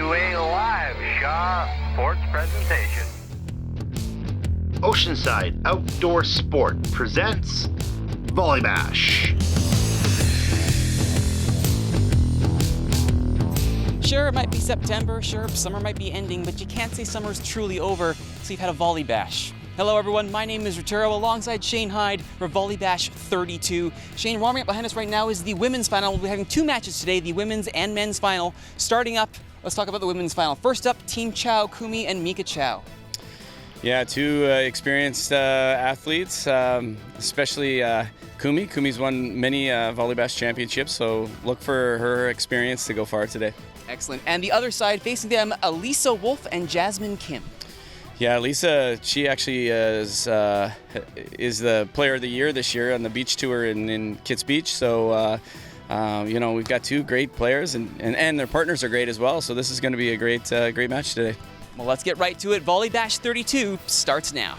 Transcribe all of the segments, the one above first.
to a live Shaw Sports presentation. Oceanside Outdoor Sport presents Volleybash. Sure, it might be September, sure, summer might be ending, but you can't say summer's truly over till you've had a Volleybash. Hello everyone, my name is Rituro alongside Shane Hyde for Volleybash 32. Shane, warming up behind us right now is the women's final. We'll be having two matches today, the women's and men's final. Starting up, let's talk about the women's final. First up, Team Chow, Kumi and Mika Chow. Yeah, two experienced athletes, especially Kumi. Kumi's won many Volleybash championships, so look for her experience to go far today. Excellent. And the other side, facing them, Alyssa Wolf and Jasmine Kim. Yeah, Alyssa, she actually is the player of the year this year on the beach tour in Kitts Beach. So, we've got two great players, and their partners are great as well. So this is going to be a great match today. Well, let's get right to it. Volleybash 32 starts now.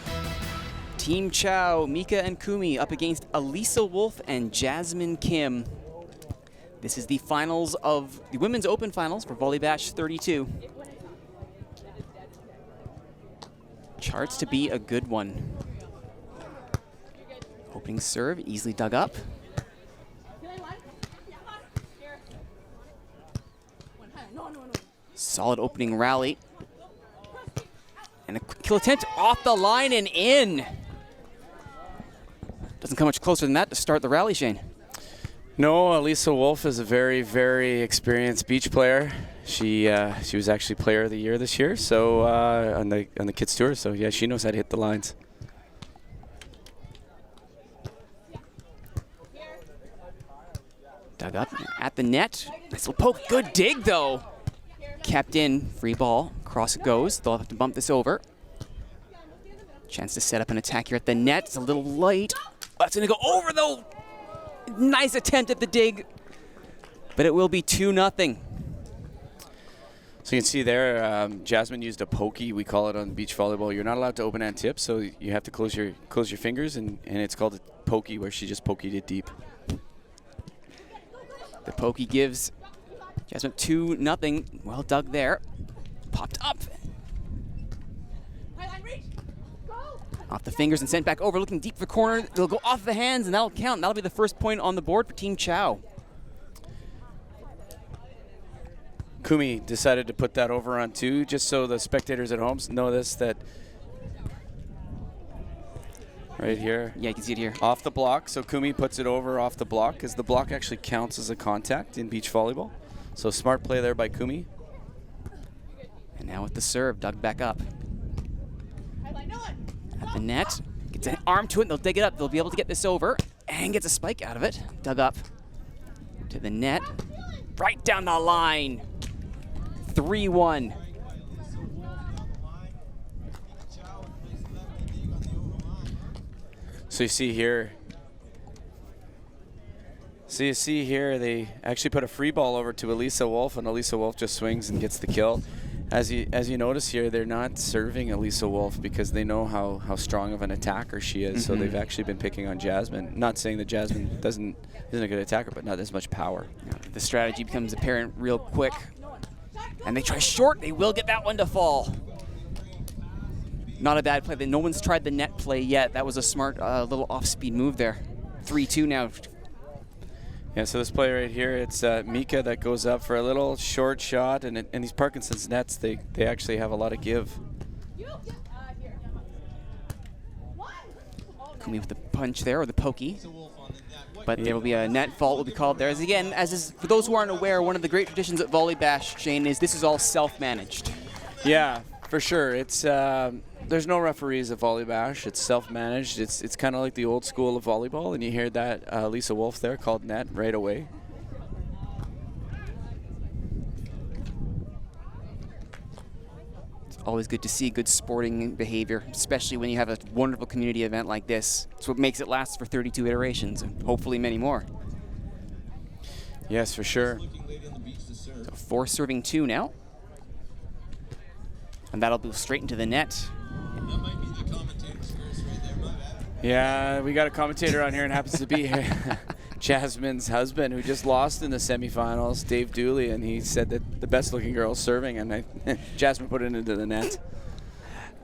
Team Chow, Mika and Kumi up against Alyssa Wolf and Jasmine Kim. This is the finals of the Women's Open Finals for Volleybash 32. Charts to be a good one. Opening serve, easily dug up. Solid opening rally. And a kill attempt off the line and in. Doesn't come much closer than that to start the rally, Shane. No, Alyssa Wolf is a very, very experienced beach player. She was actually player of the year this year, so on the Kids Tour. So yeah, she knows how to hit the lines. Dug up at the net. Nice little poke. Good dig though. Kept in. Free ball. Cross it goes. They'll have to bump this over. Chance to set up an attack here at the net. It's a little light. That's gonna go over though. Nice attempt at the dig, but it will be 2-0. So you can see there, Jasmine used a pokey. We call it on beach volleyball. You're not allowed to open hand tip, so you have to close your fingers, and it's called a pokey, where she just pokeyed it deep. The pokey gives Jasmine 2-0. Well dug there. Popped up. Off the fingers and sent back over, looking deep for the corner. They'll go off the hands, and that'll count. That'll be the first point on the board for Team Chow. Kumi decided to put that over on two, just so the spectators at home know this, that right here. Yeah, you can see it here. Off the block, so Kumi puts it over off the block, because the block actually counts as a contact in beach volleyball. So smart play there by Kumi. And now with the serve, dug back up. At the net, gets an arm to it, and they'll dig it up. They'll be able to get this over, and gets a spike out of it. Dug up to the net, right down the line. 3-1. So you see here, they actually put a free ball over to Alyssa Wolf, and Alyssa Wolf just swings and gets the kill. As you notice here, they're not serving Alyssa Wolf because they know how strong of an attacker she is. So they've actually been picking on Jasmine. Not saying that Jasmine isn't a good attacker, but not as much power. The strategy becomes apparent real quick. And they try short. They will get that one to fall. Not a bad play. No one's tried the net play yet. That was a smart little off-speed move there. 3-2 now. Yeah, so this play right here, it's Mika that goes up for a little short shot, and these Parkinson's nets, they actually have a lot of give. Kumi with the punch there, or the pokey. But there will be a net fault will be called there. For those who aren't aware, one of the great traditions at Volleybash, Shane, is this is all self-managed. Yeah, for sure. It's there's no referees at Volleybash. It's self-managed. It's kind of like the old school of volleyball, and you hear that Alyssa Wolf there called net right away. It's always good to see good sporting behavior, especially when you have a wonderful community event like this. It's what makes it last for 32 iterations, and hopefully many more. Yes, for sure. So 4 serving 2 now. And that'll go straight into the net. That might be the commentator's first right there, my bad. Yeah, we got a commentator on here and happens to be here. Jasmine's husband, who just lost in the semifinals, Dave Dooley, and he said that the best-looking girl is serving, and Jasmine put it into the net.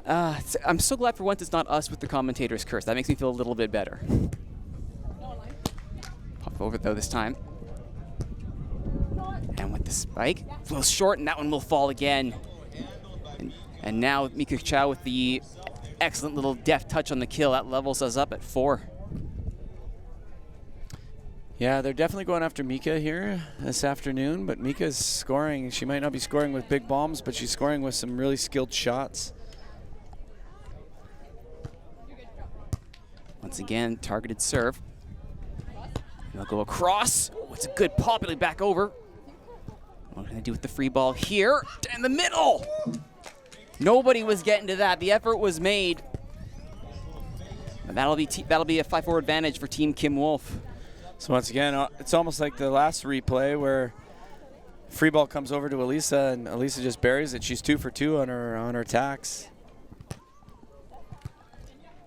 I'm so glad for once it's not us with the commentators curse. That makes me feel a little bit better. Pop over though this time. And with the spike, a little short, and that one will fall again. And now Mika Chow with the excellent little deft touch on the kill. That levels us up at 4. Yeah, they're definitely going after Mika here this afternoon, but Mika's scoring. She might not be scoring with big bombs, but she's scoring with some really skilled shots. Once again, targeted serve. They'll go across. Oh, it's a good pop. It'll be back over. What can they do with the free ball here? In the middle! Nobody was getting to that. The effort was made. And that'll be a 5-4 advantage for Team Kim Wolf. So once again, it's almost like the last replay where free ball comes over to Alyssa, and Alyssa just buries it. She's 2 for 2 on her attacks.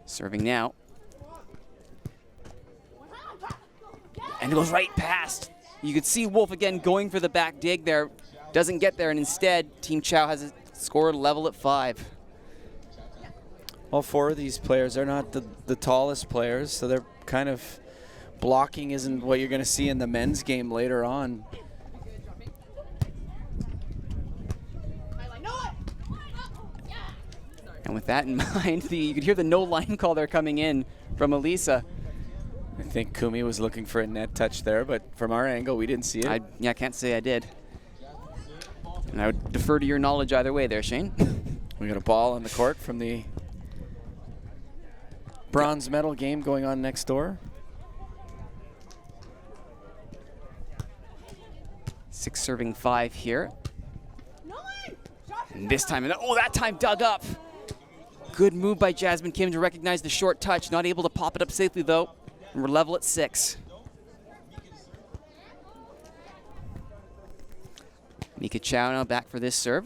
Serving now. And it goes right past. You could see Wolf again going for the back dig there. Doesn't get there, and instead, Team Chow has a score level at 5. All 4 of these players are not the tallest players, so they're kind of blocking isn't what you're going to see in the men's game later on. And with that in mind, you could hear the no line call there coming in from Alyssa. I think Kumi was looking for a net touch there, but from our angle, we didn't see it. I can't say I did. And I would defer to your knowledge either way there, Shane. We got a ball on the court from the bronze medal game going on next door. 6 serving 5 here. And this time, that time dug up. Good move by Jasmine Kim to recognize the short touch. Not able to pop it up safely though. And we're level at 6. Mika Chow now back for this serve.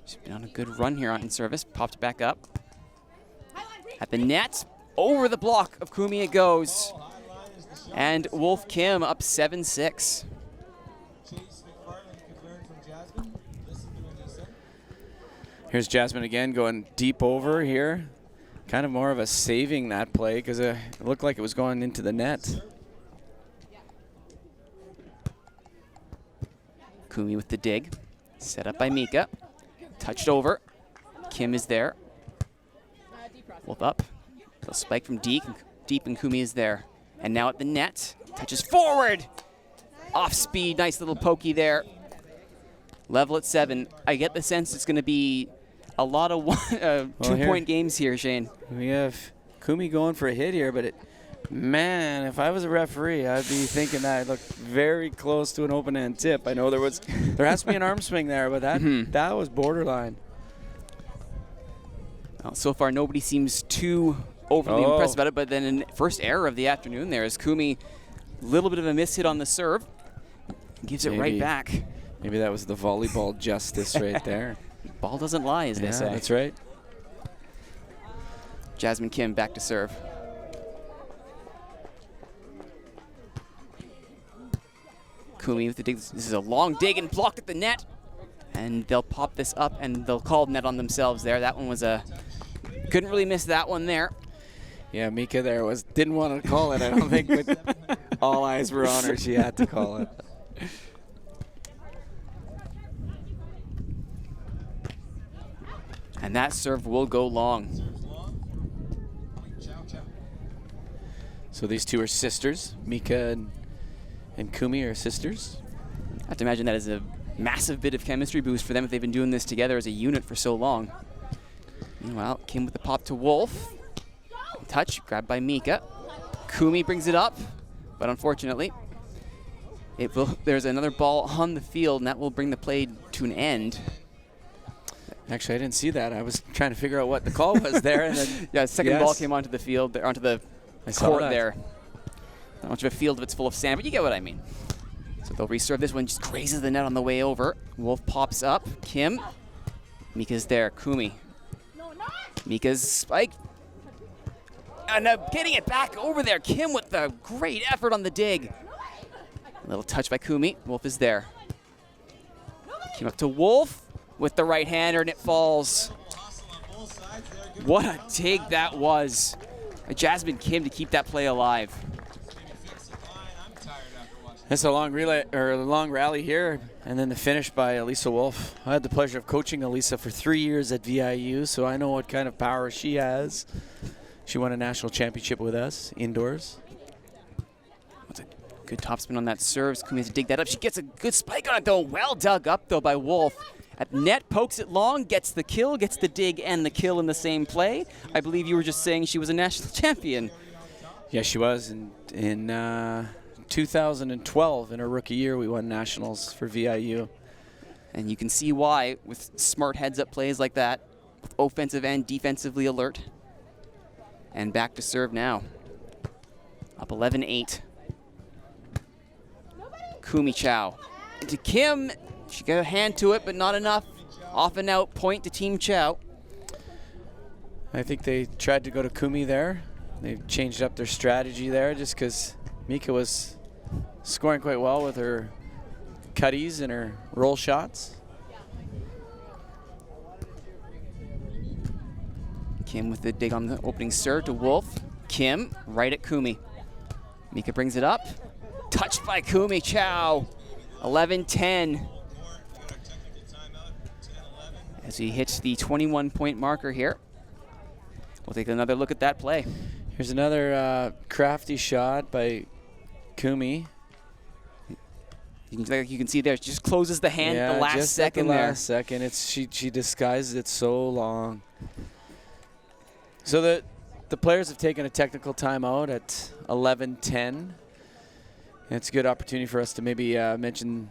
She's been on a good run here in service. Popped back up. At the net. Over the block of Kumi it goes. And Wolf Kim up 7-6. Here's Jasmine again going deep over here. Kind of more of a saving that play because it looked like it was going into the net. Kumi with the dig. Set up by Mika. Touched over. Kim is there. Wolf up. A spike from deep and Kumi is there. And now at the net. Touches forward. Off speed. Nice little pokey there. Level at 7. I get the sense it's going to be a lot of 2-point games here, Shane. We have Kumi going for a hit here, but man, if I was a referee, I'd be thinking that it looked very close to an open end tip. I know there has to be an arm swing there, but that was borderline. Well, so far, nobody seems too overly impressed about it, but then first error of the afternoon there is Kumi, a little bit of a miss hit on the serve, gives it right back. Maybe that was the volleyball justice right there. Ball doesn't lie, as they say. That's right. Jasmine Kim back to serve. Kumi with the dig. This is a long dig and blocked at the net. And they'll pop this up and they'll call net on themselves there. That one was couldn't really miss that one there. Yeah, Mika there didn't want to call it. I don't think with all eyes were on her, she had to call it. And that serve will go long. So these two are sisters. Mika and Kumi are sisters. I have to imagine that is a massive bit of chemistry boost for them if they've been doing this together as a unit for so long. Meanwhile, Kim with the pop to Wolf. Touch, grabbed by Mika. Kumi brings it up, but unfortunately, there's another ball on the field, and that will bring the play to an end. Actually, I didn't see that. I was trying to figure out what the call was there. And then yeah, second ball came onto the field, onto the court there. Not much of a field if it's full of sand, but you get what I mean. So they'll reserve this one, just grazes the net on the way over. Wolf pops up. Kim. Mika's there. Kumi. Mika's spike. And getting it back over there. Kim with the great effort on the dig. A little touch by Kumi. Wolf is there. Came up to Wolf with the right hander, and it falls. What a dig that was. Jasmine Kim to keep that play alive. That's a long relay or a long rally here, and then the finish by Alyssa Wolf. I had the pleasure of coaching Alyssa for 3 years at VIU, so I know what kind of power she has. She won a national championship with us indoors. That's a good topspin on that serve. Kumi has to dig that up. She gets a good spike on it though. Well dug up though by Wolf. At net, pokes it long, gets the kill, gets the dig and the kill in the same play. I believe you were just saying she was a national champion. Yeah, she was. In 2012, in her rookie year, we won nationals for VIU. And you can see why with smart heads-up plays like that, offensive and defensively alert. And back to serve now. Up 11-8. Kumi Chow. To Kim. She got a hand to it, but not enough. Off and out, point to Team Chow. I think they tried to go to Kumi there. They changed up their strategy there just because Mika was scoring quite well with her cutties and her roll shots. Kim with the dig on the opening serve to Wolf. Kim right at Kumi. Mika brings it up. Touched by Kumi Chow. 11-10. As he hits the 21-point marker here. We'll take another look at that play. Here's another crafty shot by Kumi. You can see there, she just closes the hand at the last just second at the there. last second. She disguises it so long. So the players have taken a technical timeout at 11:10. It's a good opportunity for us to maybe mention,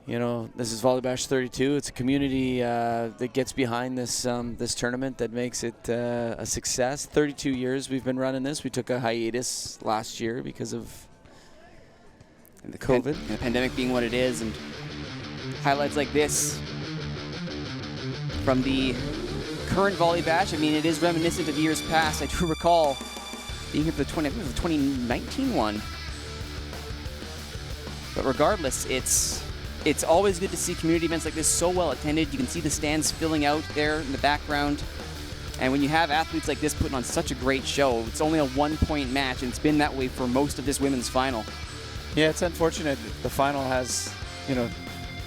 you know, this is Volleybash 32. It's a community that gets behind this this tournament that makes it a success. 32 years we've been running this. We took a hiatus last year because of the COVID. The pandemic being what it is, and highlights like this from the current Volleybash. I mean, it is reminiscent of years past. I do recall being here for the 2019 one. But regardless, it's always good to see community events like this so well attended. You can see the stands filling out there in the background. And when you have athletes like this putting on such a great show, it's only a 1-point match, and it's been that way for most of this women's final. Yeah, it's unfortunate the final has, you know,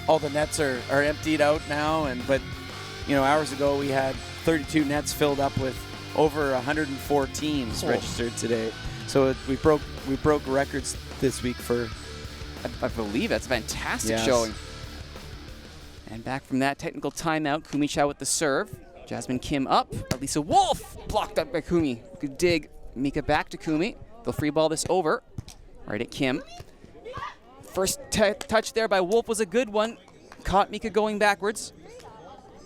all the nets are emptied out now, but you know, hours ago we had 32 nets filled up with over 104 teams registered today. So we broke records this week for. I believe that's a fantastic Yes. showing. And back from that technical timeout, Kumi Chow with the serve. Jasmine Kim up. Alyssa Wolf blocked up by Kumi. Good dig. Mika back to Kumi. They'll free ball this over. Right at Kim. First touch there by Wolf was a good one. Caught Mika going backwards.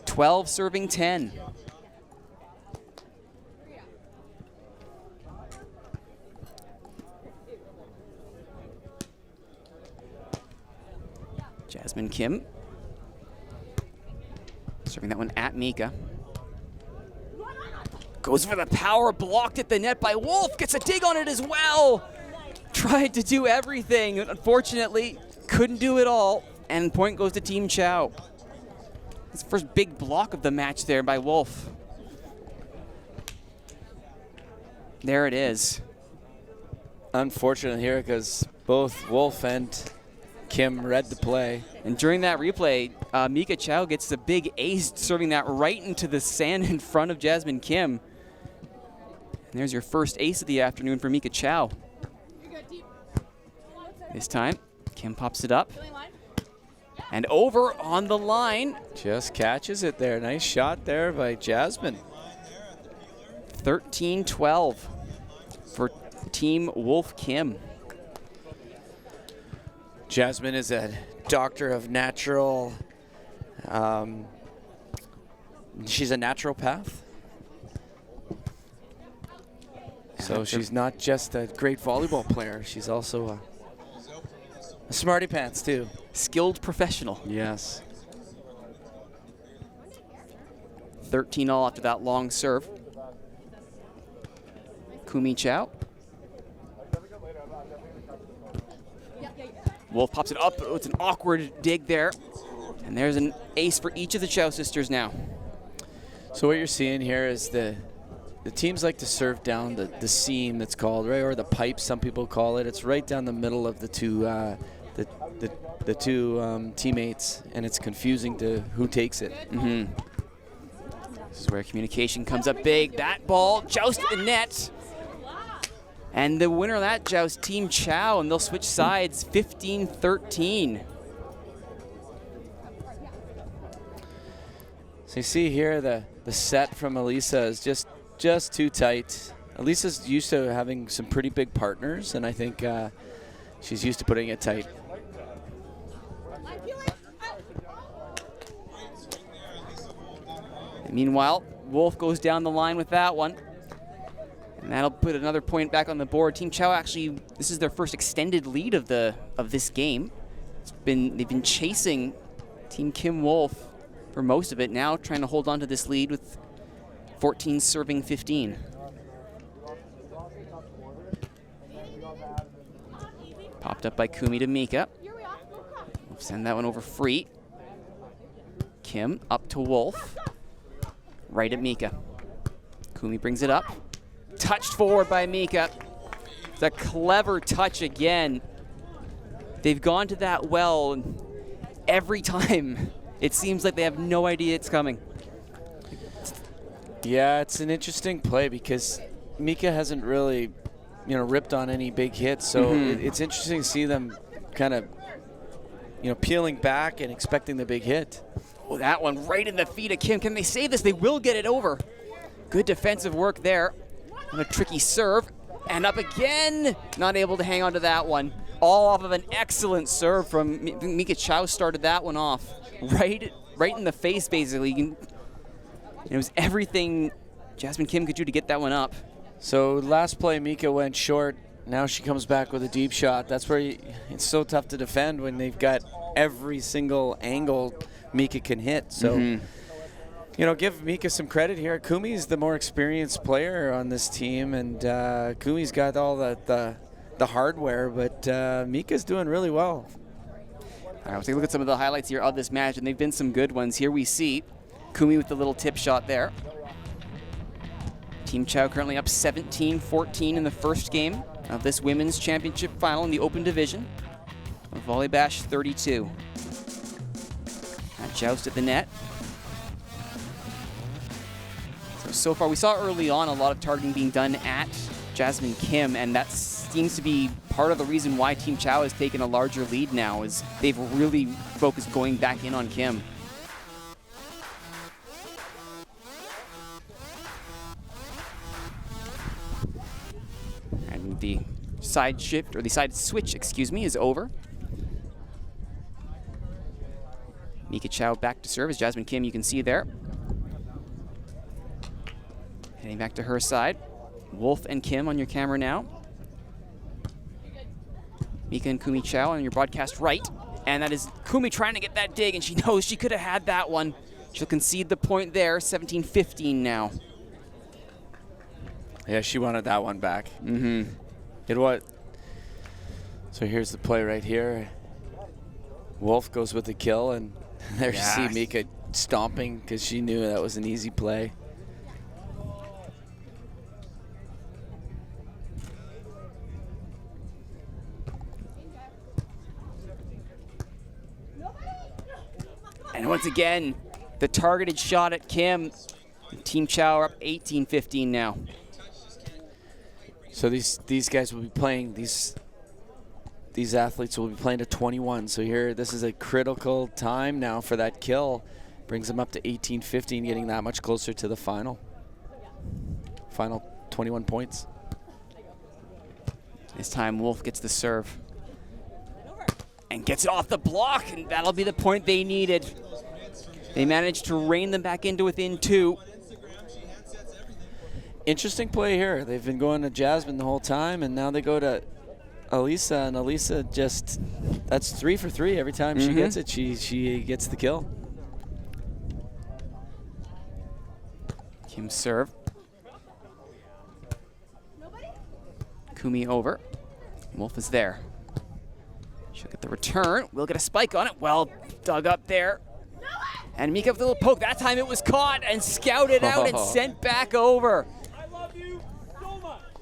12 serving 10. Jasmine Kim. Serving that one at Mika. Goes for the power, blocked at the net by Wolf. Gets a dig on it as well. Tried to do everything. Unfortunately, couldn't do it all. And point goes to Team Chow. It's the first big block of the match there by Wolf. There it is. Unfortunate here because both Wolf and Kim read the play. And during that replay, Mika Chow gets the big ace, serving that right into the sand in front of Jasmine Kim. And there's your first ace of the afternoon for Mika Chow. This time, Kim pops it up. And over on the line. Just catches it there. Nice shot there by Jasmine. 13-12 for Team Wolf Kim. Jasmine is a doctor of natural. She's a naturopath. So she's not just a great volleyball player. She's also a smarty pants too. Skilled professional. Yes. 13-all after that long serve. Chow. Wolf pops it up. Oh, it's an awkward dig there. And there's an ace for each of the Chow sisters now. So what you're seeing here is the teams like to serve down the seam, that's called, right, or the pipe, some people call it. It's right down the middle of the two teammates, and it's confusing to who takes it. This is where communication comes up big. That ball jousted the net. And the winner of that joust, Team Chow, and they'll switch sides 15-13. So you see here the set from Alyssa is just too tight. Alyssa's used to having some pretty big partners, and I think she's used to putting it tight. Meanwhile, Wolf goes down the line with that one. And that'll put another point back on the board. Team Chow actually, this is their first extended lead of this game. They've been chasing Team Kim Wolf for most of it, now trying to hold on to this lead with 14 serving 15. Popped up by Kumi to Mika. We'll send that one over free. Kim up to Wolf. Right at Mika. Kumi brings it up. Touched forward by Mika. It's a clever touch again. They've gone to that well, and every time it seems like they have no idea it's coming. Yeah, it's an interesting play because Mika hasn't really, ripped on any big hits. So it's interesting to see them kind of, peeling back and expecting the big hit. Oh, that one right in the feet of Kim. Can they save this? They will get it over. Good defensive work there. And a tricky serve. And up again. Not able to hang on to that one. All off of an excellent serve from Mika. Chow started that one off. Right in the face, basically. It was everything Jasmine Kim could do to get that one up. So last play, Mika went short. Now she comes back with a deep shot. That's where it's so tough to defend when they've got every single angle Mika can hit. So, give Mika some credit here. Kumi's the more experienced player on this team, and Kumi's got all the hardware, but Mika's doing really well. All right, we'll take a look at some of the highlights here of this match, and they've been some good ones. Here we see Kumi with the little tip shot there. Team Chow currently up 17-14 in the first game of this women's championship final in the open division of Volleybash 32. That joust at the net. So far, we saw early on a lot of targeting being done at Jasmine Kim, and that seems to be part of the reason why Team Chow has taken a larger lead now, is they've really focused going back in on Kim. And the side shift, or the side switch, is over. Mika Chow back to serve as Jasmine Kim, you can see there. Heading back to her side. Wolf and Kim on your camera now. Mika and Kumi Chow on your broadcast right. And that is Kumi trying to get that dig, and she knows she could have had that one. She'll concede the point there, 17-15 now. Yeah, she wanted that one back. It what? So here's the play right here. Wolf goes with the kill, and there you see Mika stomping because she knew that was an easy play. And once again, the targeted shot at Kim. Team Chow are up 18-15 now. So these guys will be playing, these athletes will be playing to 21. So here, this is a critical time now for that kill. Brings them up to 18-15, getting that much closer to the final 21 points. This time Wolf gets the serve. And gets it off the block, and that'll be the point they needed. They managed to rein them back into within 2. Interesting play here. They've been going to Jasmine the whole time, and now they go to Alyssa, and Alyssa just, that's 3 for 3 every time she gets it. She gets the kill. Kim serve. Kumi over. Wolf is there. She'll get the return. We'll get a spike on it. Well dug up there. And Mika with a little poke. That time it was caught and scouted out and sent back over.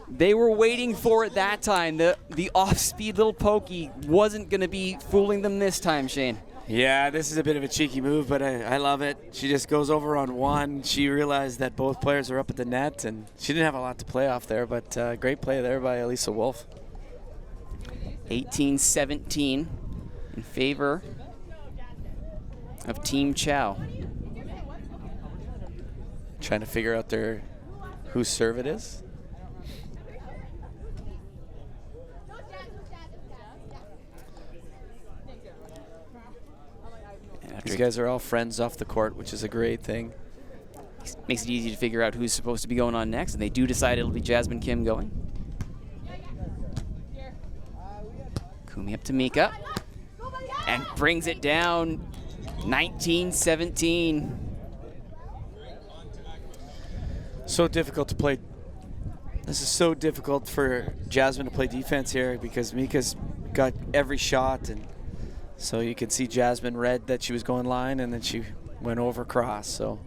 They were waiting for it that time. The off-speed little pokey wasn't going to be fooling them this time, Shane. Yeah, this is a bit of a cheeky move, but I love it. She just goes over on one. She realized that both players are up at the net, and she didn't have a lot to play off there, but great play there by Alyssa Wolf. 18-17 in favor of Team Chow. Trying to figure out whose serve it is. These guys are all friends off the court, which is a great thing. Makes it easy to figure out who's supposed to be going on next, and they do decide it'll be Jasmine Kim going. Kumi up to Mika, and brings it down, 19-17. So difficult to play. This is so difficult for Jasmine to play defense here because Mika's got every shot, and so you can see Jasmine read that she was going line, and then she went over cross. So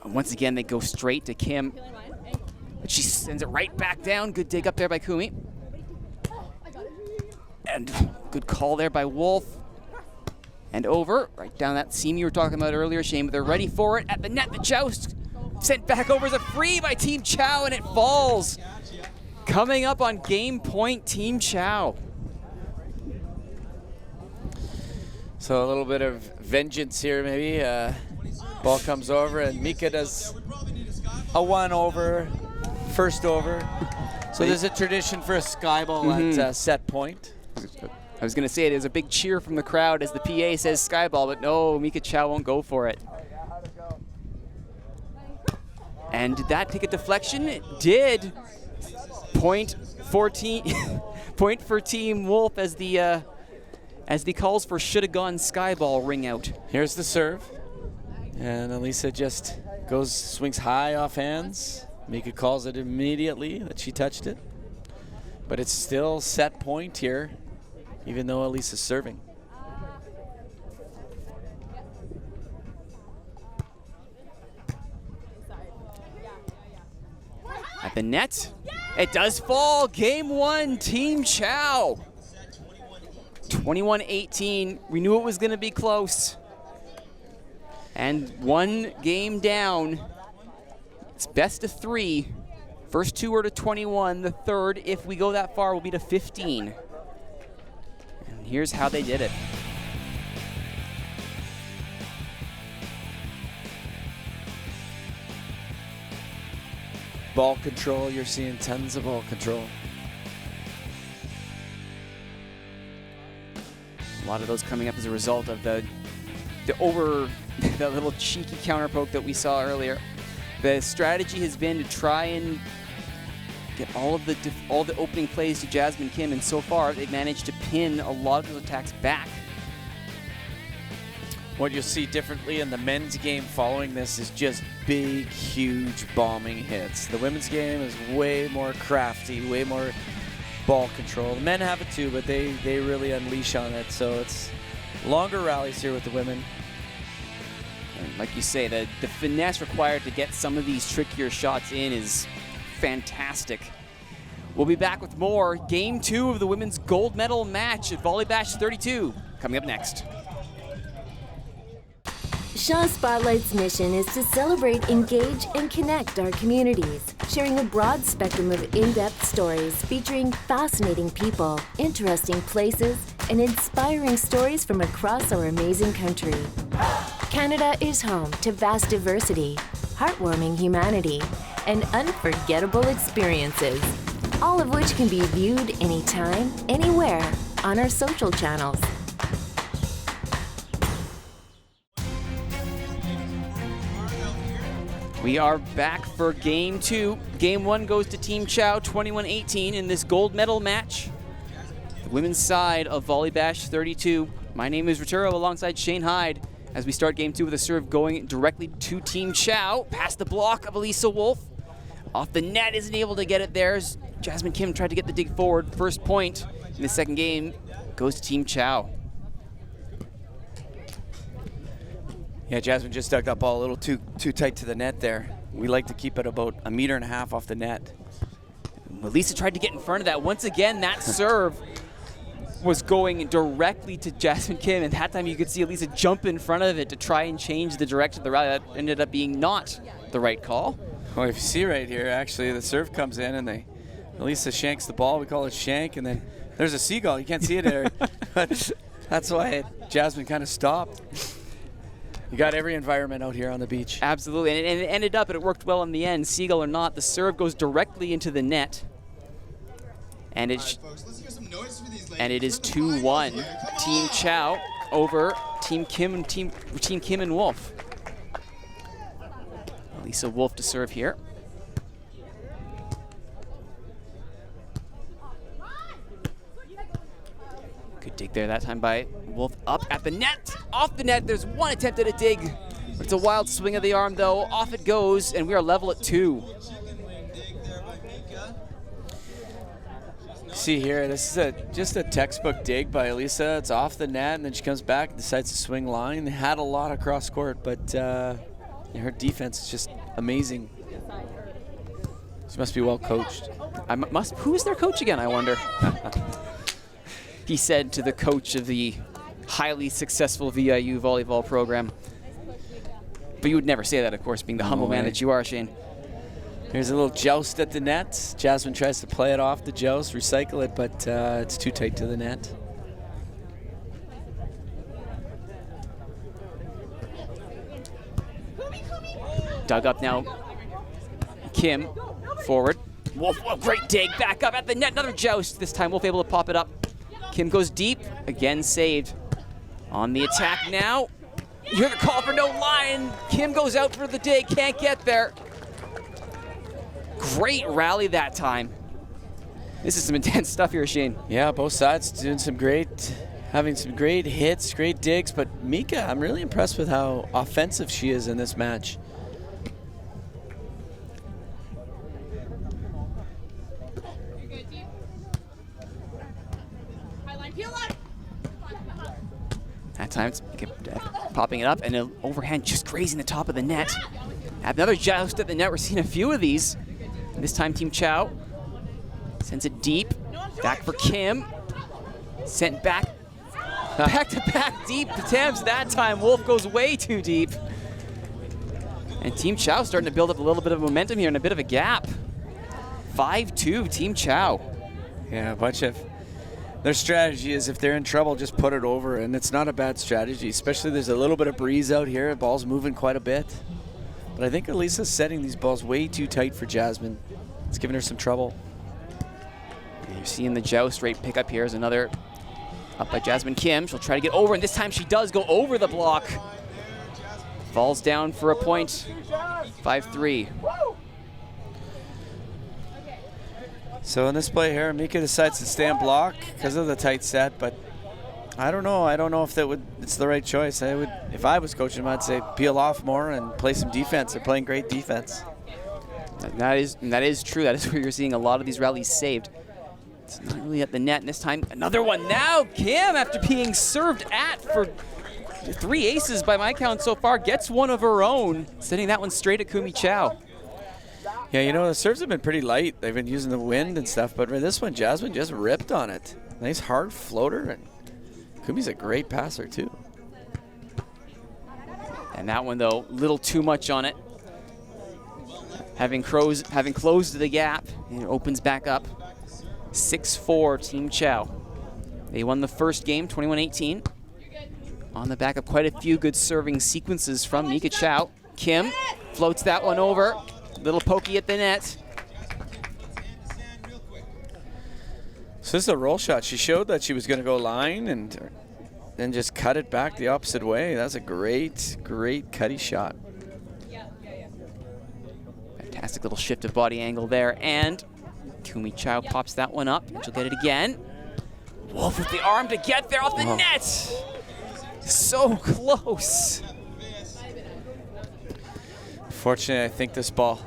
once again, they go straight to Kim, but she sends it right back down. Good dig up there by Kumi. And good call there by Wolf. And over, right down that seam you were talking about earlier, Shane, but they're ready for it at the net. The Chow sent back over as a free by Team Chow, and it falls. Coming up on game point, Team Chow. So a little bit of vengeance here, maybe. Ball comes over, and Mika does a one over, first over. So there's a tradition for a sky ball at set point. I was going to say there's a big cheer from the crowd as the PA says sky ball, but no, Mika Chow won't go for it. And did that take a deflection? It did. Point for Team Wolf as the calls for should have gone sky ball ring out. Here's the serve, and Alyssa just swings high off hands. Mika calls it immediately that she touched it, but it's still set point here, even though Alyssa's serving. At the net, it does fall. Game one, Team Chow. 21-18. We knew it was going to be close. And one game down. It's best of three. First two are to 21. The third, if we go that far, will be to 15. And here's how they did it. Ball control, you're seeing tons of ball control. A lot of those coming up as a result of the little cheeky counter poke that we saw earlier. The strategy has been to try and get all the opening plays to Jasmine Kim, and so far they've managed to pin a lot of those attacks back. What you'll see differently in the men's game following this is just big, huge bombing hits. The women's game is way more crafty, way more ball control. The men have it too, but they really unleash on it. So it's longer rallies here with the women. And like you say, the finesse required to get some of these trickier shots in is fantastic. We'll be back with more Game 2 of the women's gold medal match at Volleybash 32 coming up next. Shaw Spotlight's mission is to celebrate, engage, and connect our communities, sharing a broad spectrum of in-depth stories featuring fascinating people, interesting places, and inspiring stories from across our amazing country. Canada is home to vast diversity, heartwarming humanity, and unforgettable experiences, all of which can be viewed anytime, anywhere on our social channels. We are back for Game 2. Game 1 goes to Team Chow, 21-18 in this gold medal match. The women's side of Volleybash 32. My name is Rituro alongside Shane Hyde as we start Game 2 with a serve going directly to Team Chow, past the block of Alyssa Wolf. Off the net, isn't able to get it there. Jasmine Kim tried to get the dig forward. First point in the second game goes to Team Chow. Yeah, Jasmine just dug that ball a little too tight to the net there. We like to keep it about 1.5 meters off the net. Alyssa tried to get in front of that. Once again, that serve was going directly to Jasmine Kim, and that time you could see Alyssa jump in front of it to try and change the direction of the rally. That ended up being not the right call. Well, if you see right here, actually, the serve comes in and Alyssa shanks the ball. We call it shank, and then there's a seagull. You can't see it there, but that's why Jasmine kind of stopped. You got every environment out here on the beach. Absolutely, and it ended up, and it worked well in the end. Seagull or not, the serve goes directly into the net. And it is 2-1. Team Chow over Team Kim and Wolf. Alyssa Wolf to serve here. Good dig there that time by Wolf. Up at the net, off the net. There's one attempt at a dig. It's a wild swing of the arm though. Off it goes, and we are level at 2. See here, this is just a textbook dig by Alyssa. It's off the net, and then she comes back and decides to swing line. They had a lot of cross court, but her defense is just amazing. She must be well coached. Who's their coach again, I wonder? He said to the coach of the highly successful VIU volleyball program. But you would never say that, of course, being the humble man that you are, Shane. Here's a little joust at the net. Jasmine tries to play it off the joust, recycle it, but it's too tight to the net. Dug up now. Kim, forward. Wolf, great dig, back up at the net. Another joust. This time Wolf able to pop it up. Kim goes deep, again saved. On the attack now. You hear the call for no line. Kim goes out for the dig, can't get there. Great rally that time. This is some intense stuff here, Shane. Yeah, both sides doing having some great hits, great digs, but Mika, I'm really impressed with how offensive she is in this match. That time it's popping it up, and an overhand just grazing the top of the net. Another joust at the net. We're seeing a few of these. This time Team Chow sends it deep. Back for Kim. Sent back to back deep attempts. That time Wolf goes way too deep. And Team Chow starting to build up a little bit of momentum here and a bit of a gap. 5-2 Team Chow. Yeah, a bunch of their strategy is if they're in trouble, just put it over, and it's not a bad strategy, especially there's a little bit of breeze out here. The ball's moving quite a bit. But I think Alyssa's setting these balls way too tight for Jasmine. It's giving her some trouble. And you're seeing the joust rate pick up here as another up by Jasmine Kim. She'll try to get over, and this time she does go over the block. Falls down for a point. 5-3. So in this play here, Mika decides to stay on block because of the tight set, but I don't know. I don't know if it's the right choice. If I was coaching them, I'd say peel off more and play some defense. They're playing great defense. That is true. That is where you're seeing a lot of these rallies saved. It's not really at the net, and this time another one now. Kim, after being served at for 3 aces by my count so far, gets one of her own, sending that one straight at Chow. Yeah, you know, the serves have been pretty light. They've been using the wind and stuff, but with this one, Jasmine just ripped on it. Nice hard floater, and Kumi's a great passer too. And that one though, a little too much on it. Having closed the gap, it opens back up. 6-4 Team Chow. They won the first game, 21-18. On the back of quite a few good serving sequences from Mika Chow. Kim floats that one over. Little pokey at the net. So this is a roll shot. She showed that she was going to go line and then just cut it back the opposite way. That's a great, great cutty shot. Fantastic little shift of body angle there. And Chow pops that one up, and she'll get it again. Wolf with the arm to get there off the net. So close. Fortunately, I think this ball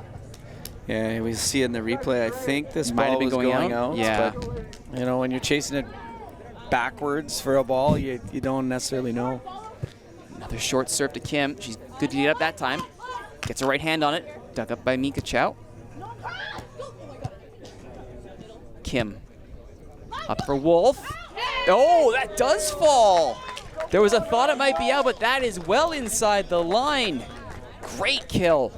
Yeah, we see in the replay, I think this Might have ball been was going out. Yeah. But, you know, when you're chasing it backwards for a ball, you don't necessarily know. Another short serve to Kim. She's good to get up that time. Gets her right hand on it. Dug up by Mika Chow. Kim. Up for Wolf. Oh, that does fall. There was a thought it might be out, but that is well inside the line. Great kill.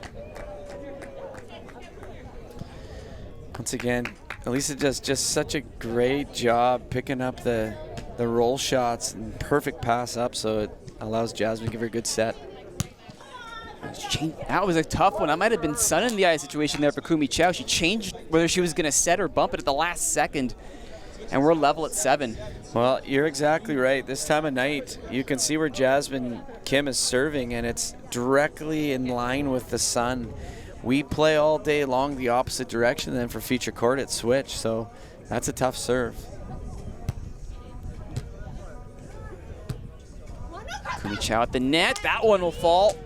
Once again, Alyssa does just such a great job picking up the roll shots and perfect pass up, so it allows Jasmine to give her a good set. That was a tough one. That might have been sun in the eye situation there for Kumiko Chow. She changed whether she was going to set or bump it at the last second, and we're level at 7. Well, you're exactly right. This time of night, you can see where Jasmine Kim is serving, and it's directly in line with the sun. We play all day long the opposite direction, and then for feature court, it's switch. So that's a tough serve. Kumiko Chow at the net. That one will fall.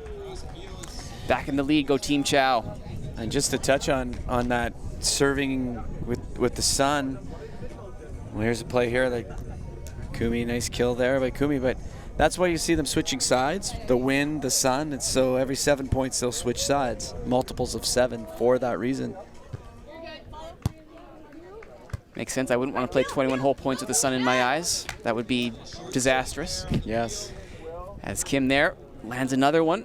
Back in the lead, go Team Chow. And just to touch on that serving with the sun, well, here's a play here. Like Kumi, nice kill there by Kumi, but that's why you see them switching sides. The wind, the sun, and so every 7 points they'll switch sides. Multiples of 7 for that reason. Makes sense. I wouldn't want to play 21 whole points with the sun in my eyes. That would be disastrous. Yes. As Kim there lands another one.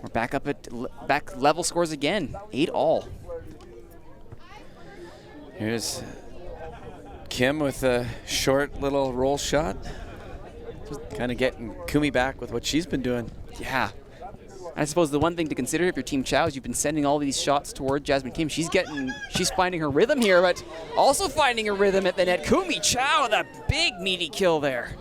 We're back up at back level scores again. 8-all. Here's Kim with a short little roll shot. Just kind of getting Kumi back with what she's been doing. Yeah. I suppose the one thing to consider if you're Team Chow is you've been sending all these shots toward Jasmine Kim. She's finding her rhythm here, but also finding her rhythm at the net. Kumiko Chow with a big meaty kill there.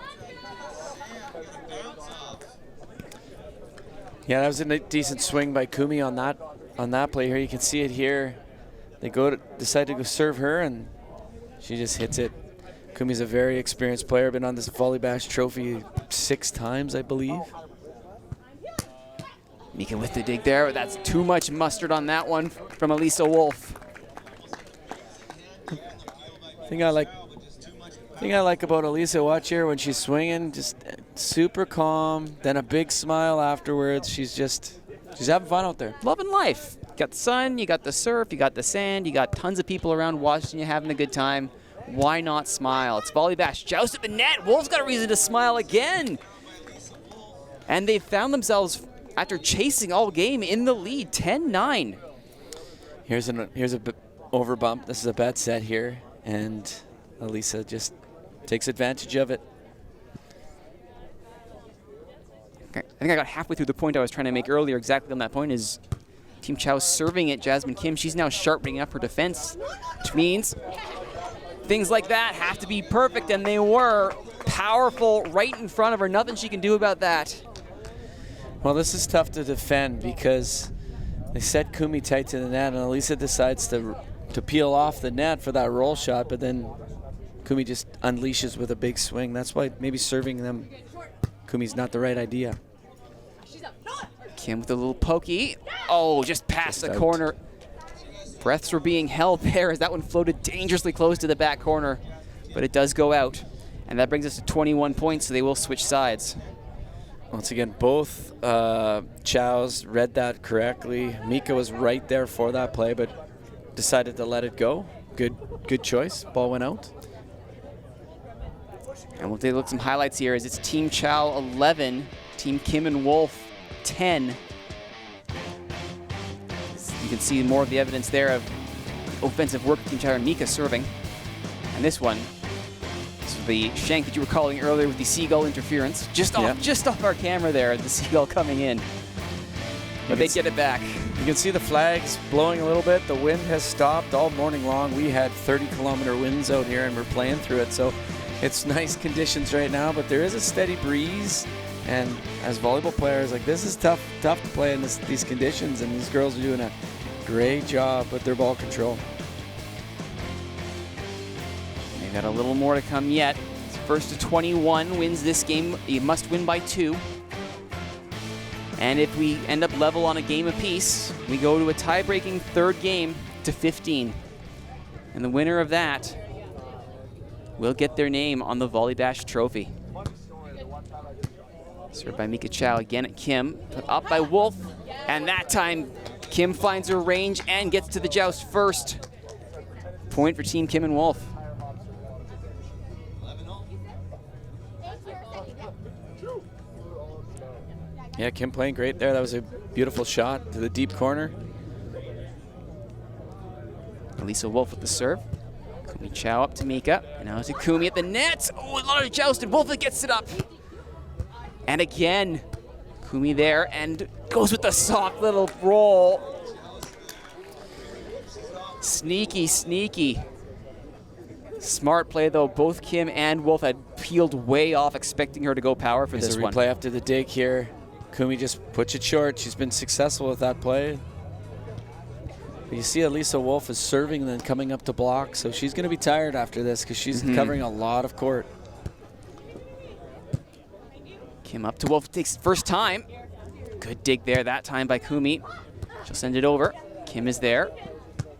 Yeah, that was a decent swing by Kumi on that play here. You can see it here. They decide to go serve her, and she just hits it. Kumi's a very experienced player, been on this Volleybash trophy 6 times, I believe. Mika with the dig there, but that's too much mustard on that one from Alyssa Wolf. Thing I like about Alyssa, watch here when she's swinging, just super calm, then a big smile afterwards. She's having fun out there. Loving life. You got the sun, you got the surf, you got the sand, you got tons of people around watching you having a good time. Why not smile? It's Volleybash. Joust at the net. Wolf's got a reason to smile again. And they've found themselves, after chasing all game, in the lead, 10-9. Here's a over bump. This is a bad set here, and Alyssa just takes advantage of it. Okay. I think I got halfway through the point I was trying to make earlier. Exactly on that point is Team Chow serving at Jasmine Kim. She's now sharpening up her defense, which means things like that have to be perfect, and they were. Powerful right in front of her. Nothing she can do about that. Well, this is tough to defend because they set Kumi tight to the net, and Alyssa decides to peel off the net for that roll shot, but then Kumi just unleashes with a big swing. That's why maybe serving them Kumi's not the right idea. Kim with a little pokey. Oh, just past the out. corner. Breaths were being held there as that one floated dangerously close to the back corner, but it does go out. And that brings us to 21 points, so they will switch sides. Once again, both Chows read that correctly. Mika was right there for that play, but decided to let it go. Good choice. Ball went out. And we'll take a look at some highlights here as it's Team Chow 11, Team Kim and Wolf 10. You can see more of the evidence there of offensive work Team Chow and Mika serving. And this one, the shank that you were calling earlier with the seagull interference. Just off our camera there, the seagull coming in. But they get it back. You can see the flags blowing a little bit. The wind has stopped all morning long. We had 30-kilometer winds out here, and we're playing through it. So it's nice conditions right now, but there is a steady breeze. And as volleyball players, like, this is tough to play in these conditions, and these girls are doing a great job with their ball control. They've got a little more to come yet. First to 21 wins this game. You must win by 2. And if we end up level on a game apiece, we go to a tie-breaking third game to 15. And the winner of that will get their name on the Volleybash trophy. Served by Mika Chow again at Kim, put up by Wolf, and that time Kim finds her range and gets to the joust first. Point for Team Kim and Wolf. Yeah, Kim playing great there. That was a beautiful shot to the deep corner. Alyssa Wolf with the serve. Kumi Chow up to Mika. And now to Kumi at the net. Oh, a lot of jousted. Wolf gets it up. And again, Kumi there and goes with the soft little roll. Sneaky, sneaky. Smart play though. Both Kim and Wolf had peeled way off, expecting her to go power for this one. There's a replay after the dig here. Kumi just puts it short. She's been successful with that play. But you see Alyssa Wolf is serving and then coming up to block, so she's going to be tired after this because she's covering a lot of court. Kim up to Wolf, takes first time. Good dig there that time by Kumi. She'll send it over. Kim is there.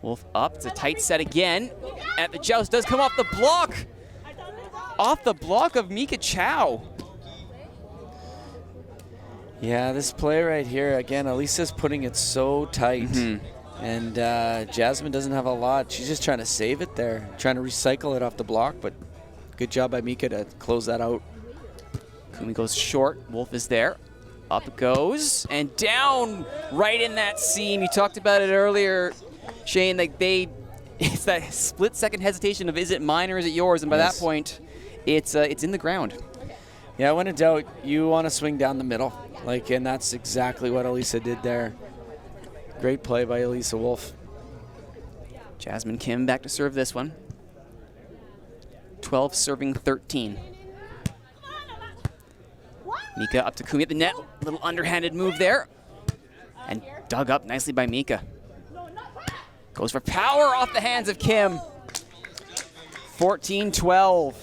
Wolf up, it's a tight set again. At the joust, does come off the block. Off the block of Mika Chow. Yeah, this play right here, again, Alyssa's putting it so tight. And Jasmine doesn't have a lot. She's just trying to save it there, trying to recycle it off the block, but good job by Mika to close that out. Kumi goes short, Wolf is there. Up it goes, and down right in that seam. You talked about it earlier, Shane, like it's that split-second hesitation of is it mine or is it yours? And by that point, it's in the ground. Yeah, when in doubt, you want to swing down the middle. And that's exactly what Alyssa did there. Great play by Alyssa Wolf. Jasmine Kim back to serve this one. 12 serving 13. Mika up to Kumi at the net. Little underhanded move there. And dug up nicely by Mika. Goes for power off the hands of Kim. 14-12.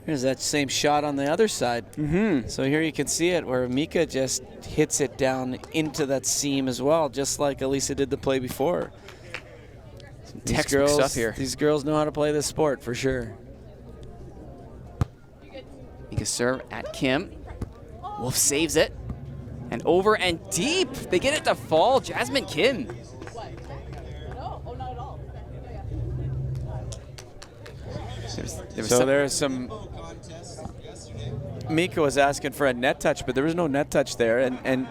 Here's that same shot on the other side. So here you can see it where Mika just hits it down into that seam as well, just like Alyssa did the play before. Some textbook stuff here. These girls know how to play this sport for sure. Mika serve at Kim. Wolf saves it. And over and deep. They get it to fall. Jasmine Kim. There's some. Mika was asking for a net touch, but there was no net touch there. And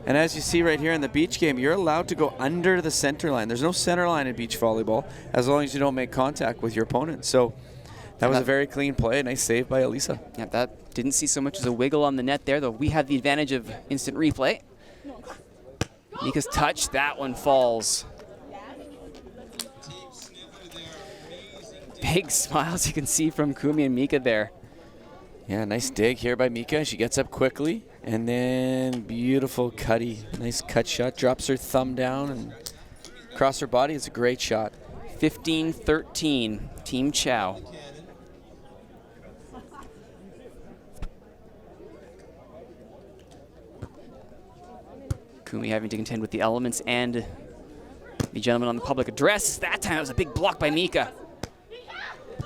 as you see right here in the beach game, you're allowed to go under the center line. There's no center line in beach volleyball as long as you don't make contact with your opponent. So that was a very clean play. Nice save by Alyssa. Yeah, that didn't see so much as a wiggle on the net there, though we have the advantage of instant replay. Mika's touch, that one falls. Big smiles you can see from Kumi and Mika there. Yeah, nice dig here by Mika. She gets up quickly, and then beautiful cutty. Nice cut shot. Drops her thumb down and across her body. It's a great shot. 15-13, Team Chow. Kumi having to contend with the elements and the gentleman on the public address. That time it was a big block by Mika.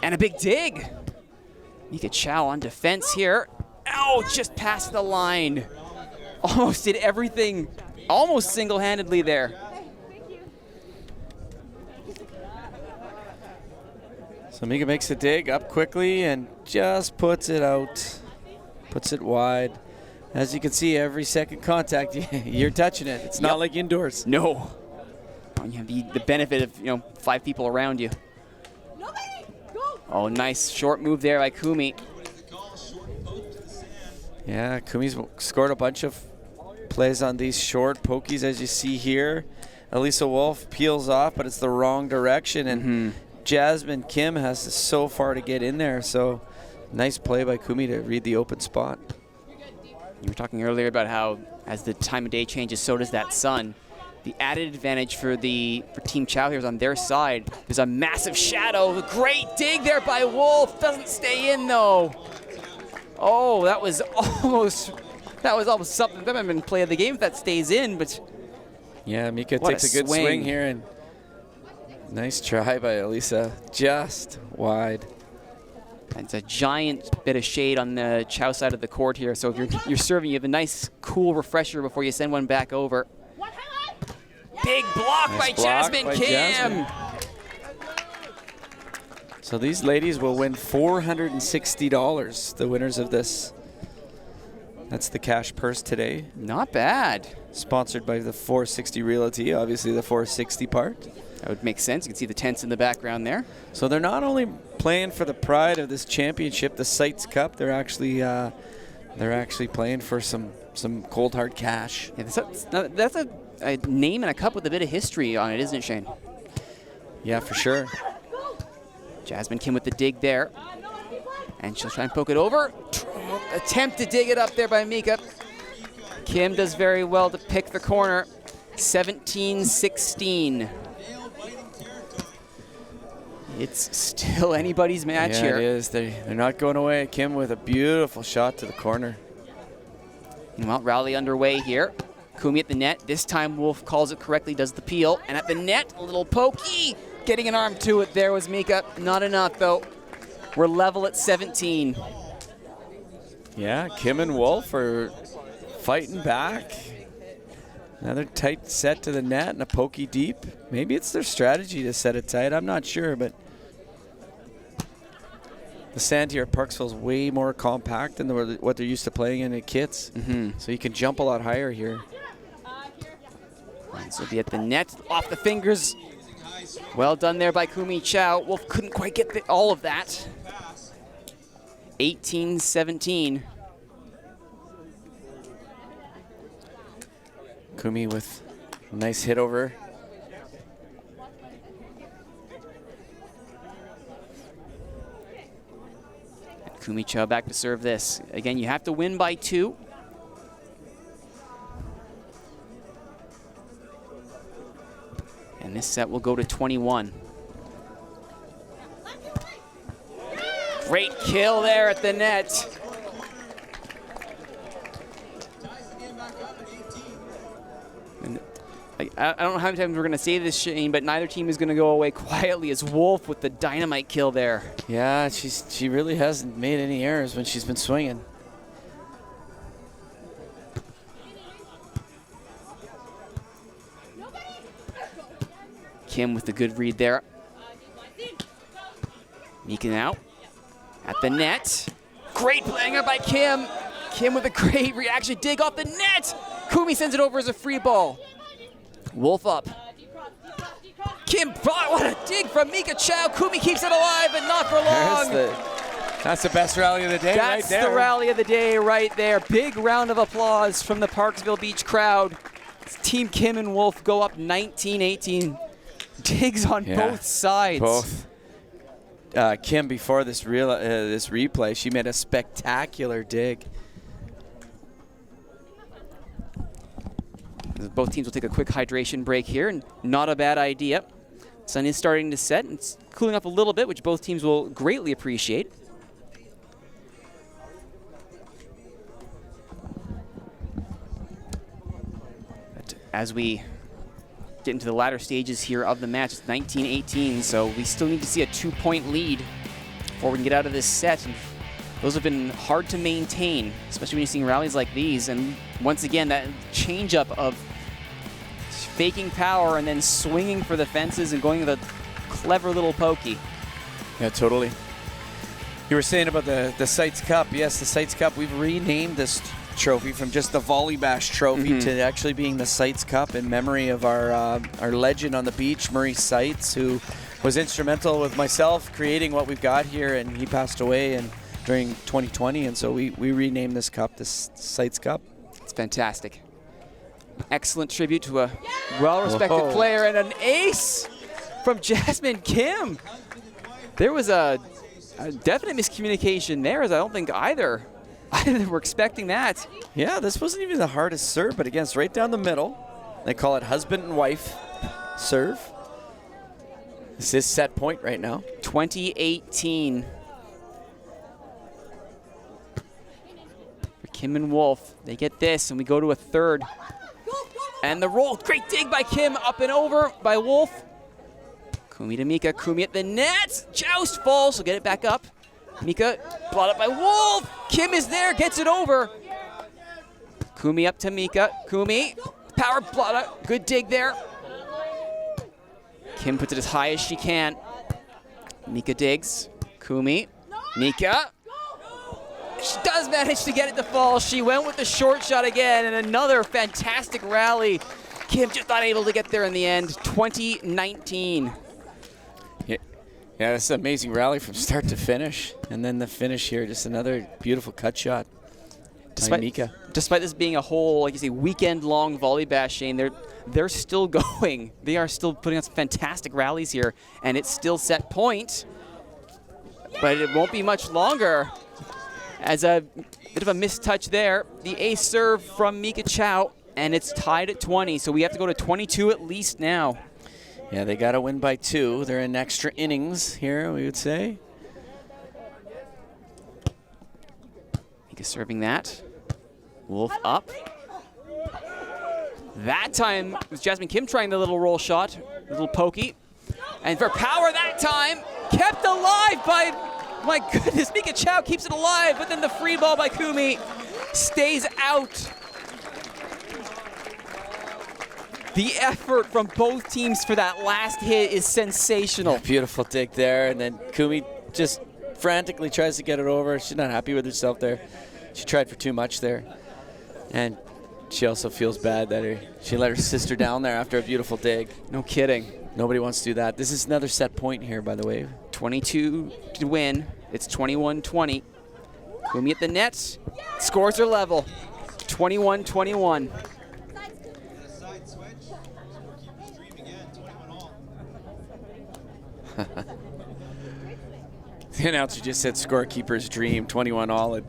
And a big dig. Mika Chow on defense here. Oh, just past the line. Almost did everything, almost single-handedly there. So Mika makes a dig up quickly and just puts it out. Puts it wide. As you can see, every second contact, you're touching it. It's not like indoors. No. You have the benefit of 5 people around you. Oh, nice short move there by Kumi. Yeah, Kumi's scored a bunch of plays on these short pokies, as you see here. Alyssa Wolf peels off, but it's the wrong direction, and Jasmine Kim has so far to get in there. So nice play by Kumi to read the open spot. You were talking earlier about how as the time of day changes, so does that sun. The added advantage for Team Chow here is on their side. There's a massive shadow. Great dig there by Wolf. Doesn't stay in though. Oh, that was almost That was almost something. That might have been play of the game if that stays in, but Yeah, Mika what takes a good swing here, and nice try by Alyssa, just wide. it's a giant bit of shade on the Chow side of the court here. So if you're serving, you have a nice, cool refresher before you send one back over. Big block by Jasmine Kim. So these ladies will win $460, the winners of this. That's the cash purse today. Not bad. Sponsored by the 460 Realty, obviously the 460 part. That would make sense. You can see the tents in the background there. So they're not only playing for the pride of this championship, the Sept Cup, they're actually playing for some cold hard cash. Yeah, that's a name and a cup with a bit of history on it, isn't it, Shane? Yeah, for sure. Jasmine Kim with the dig there. And she'll try and poke it over. Attempt to dig it up there by Mika. Kim does very well to pick the corner. 17-16. It's still anybody's match here. Yeah, it is. They're not going away. Kim with a beautiful shot to the corner. Well, rally underway here. Kumi at the net. This time Wolf calls it correctly, does the peel. And at the net, a little pokey. Getting an arm to it there was Mika. Not enough, though. We're level at 17. Yeah, Kim and Wolf are fighting back. Another tight set to the net and a pokey deep. Maybe it's their strategy to set it tight. I'm not sure, but the sand here at Parksville is way more compact than what they're used to playing in kits. So you can jump a lot higher here. This will be at the net, off the fingers. Well done there by Kumi Chow. Wolf couldn't quite get all of that. 18-17. Kumi with a nice hit over. And Kumi Chow back to serve this. Again, you have to win by 2. And this set will go to 21. Great kill there at the net. And I don't know how many times we're going to say this, Shane, but neither team is going to go away quietly as Wolf with the dynamite kill there. Yeah, she really hasn't made any errors when she's been swinging. Kim with the good read there. Mika now at the net. Great playing up by Kim. Kim with a great reaction. Dig off the net. Kumi sends it over as a free ball. Wolf up. Kim, what a dig from Mika Chow. Kumi keeps it alive, but not for long. That's the best rally of the day right there. That's the rally of the day right there. Big round of applause from the Parksville Beach crowd. Team Kim and Wolf go up 19-18. Digs on both sides. Both. Kim, before this replay, she made a spectacular dig. Both teams will take a quick hydration break here, and not a bad idea. Sun is starting to set, and it's cooling up a little bit, which both teams will greatly appreciate. But as we get into the latter stages here of the match, it's 19-18, so we still need to see a 2-point lead before we can get out of this set. And those have been hard to maintain, especially when you're seeing rallies like these. And once again, that change-up of faking power and then swinging for the fences and going with a clever little pokey. Yeah, totally. You were saying about the Sept Cup. Yes, the Sept Cup. We've renamed this trophy from just the Volleybash trophy to actually being the Sept Cup in memory of our legend on the beach, Murray Seitz, who was instrumental with myself creating what we've got here, and he passed away during 2020, and so we renamed this cup the Sept Cup. It's fantastic. Excellent tribute to a well-respected player and an ace from Jasmine Kim. There was a definite miscommunication there, as I don't think either were expecting that. Yeah, this wasn't even the hardest serve, but again, it's right down the middle. They call it husband and wife serve. This is set point right now. 2018. Kim and Wolf, they get this, and we go to a third. And the roll, great dig by Kim, up and over by Wolf. Kumi to Mika, Kumi at the net. Joust falls, she'll get it back up. Mika, blotted up by Wolf. Kim is there, gets it over. Kumi up to Mika, Kumi, power blotted, good dig there. Kim puts it as high as she can. Mika digs, Kumi, Mika. She does manage to get it to fall. She went with the short shot again, and another fantastic rally. Kim just not able to get there in the end. 2019. Yeah, that's an amazing rally from start to finish. And then the finish here, just another beautiful cut shot by Mika. Despite this being a whole, like you say, weekend-long Volleybash, Shane, they're still going. They are still putting on some fantastic rallies here, and it's still set point. But it won't be much longer. As a bit of a missed touch there, the ace serve from Mika Chow, and it's tied at 20, so we have to go to 22 at least now. Yeah, they got to win by 2. They're in extra innings here, we would say. Mika serving that. Wolf up. That time it was Jasmine Kim trying the little roll shot, little pokey. And for power that time, kept alive by, my goodness, Mika Chow keeps it alive, but then the free ball by Kumi stays out. The effort from both teams for that last hit is sensational. Yeah, beautiful dig there, and then Kumi just frantically tries to get it over. She's not happy with herself there. She tried for too much there. And she also feels bad that she let her sister down there after a beautiful dig. No kidding. Nobody wants to do that. This is another set point here, by the way. 22 to win. It's 21-20. Kumi at the net. Scores are level. 21-21. The announcer just said scorekeeper's dream, 21 all. It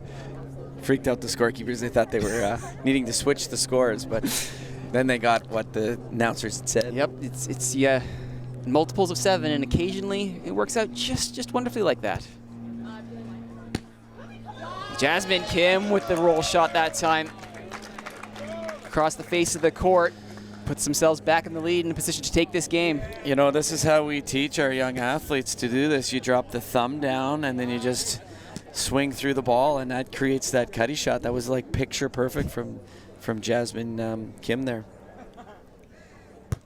freaked out the scorekeepers. They thought they were needing to switch the scores, but then they got what the announcers had said. Yep, it's multiples of 7, and occasionally it works out just wonderfully like that. Jasmine Kim with the roll shot that time. Across the face of the court. Puts themselves back in the lead in a position to take this game. You know, this is how we teach our young athletes to do this. You drop the thumb down and then you just swing through the ball, and that creates that cutty shot. That was like picture perfect from Jasmine Kim there.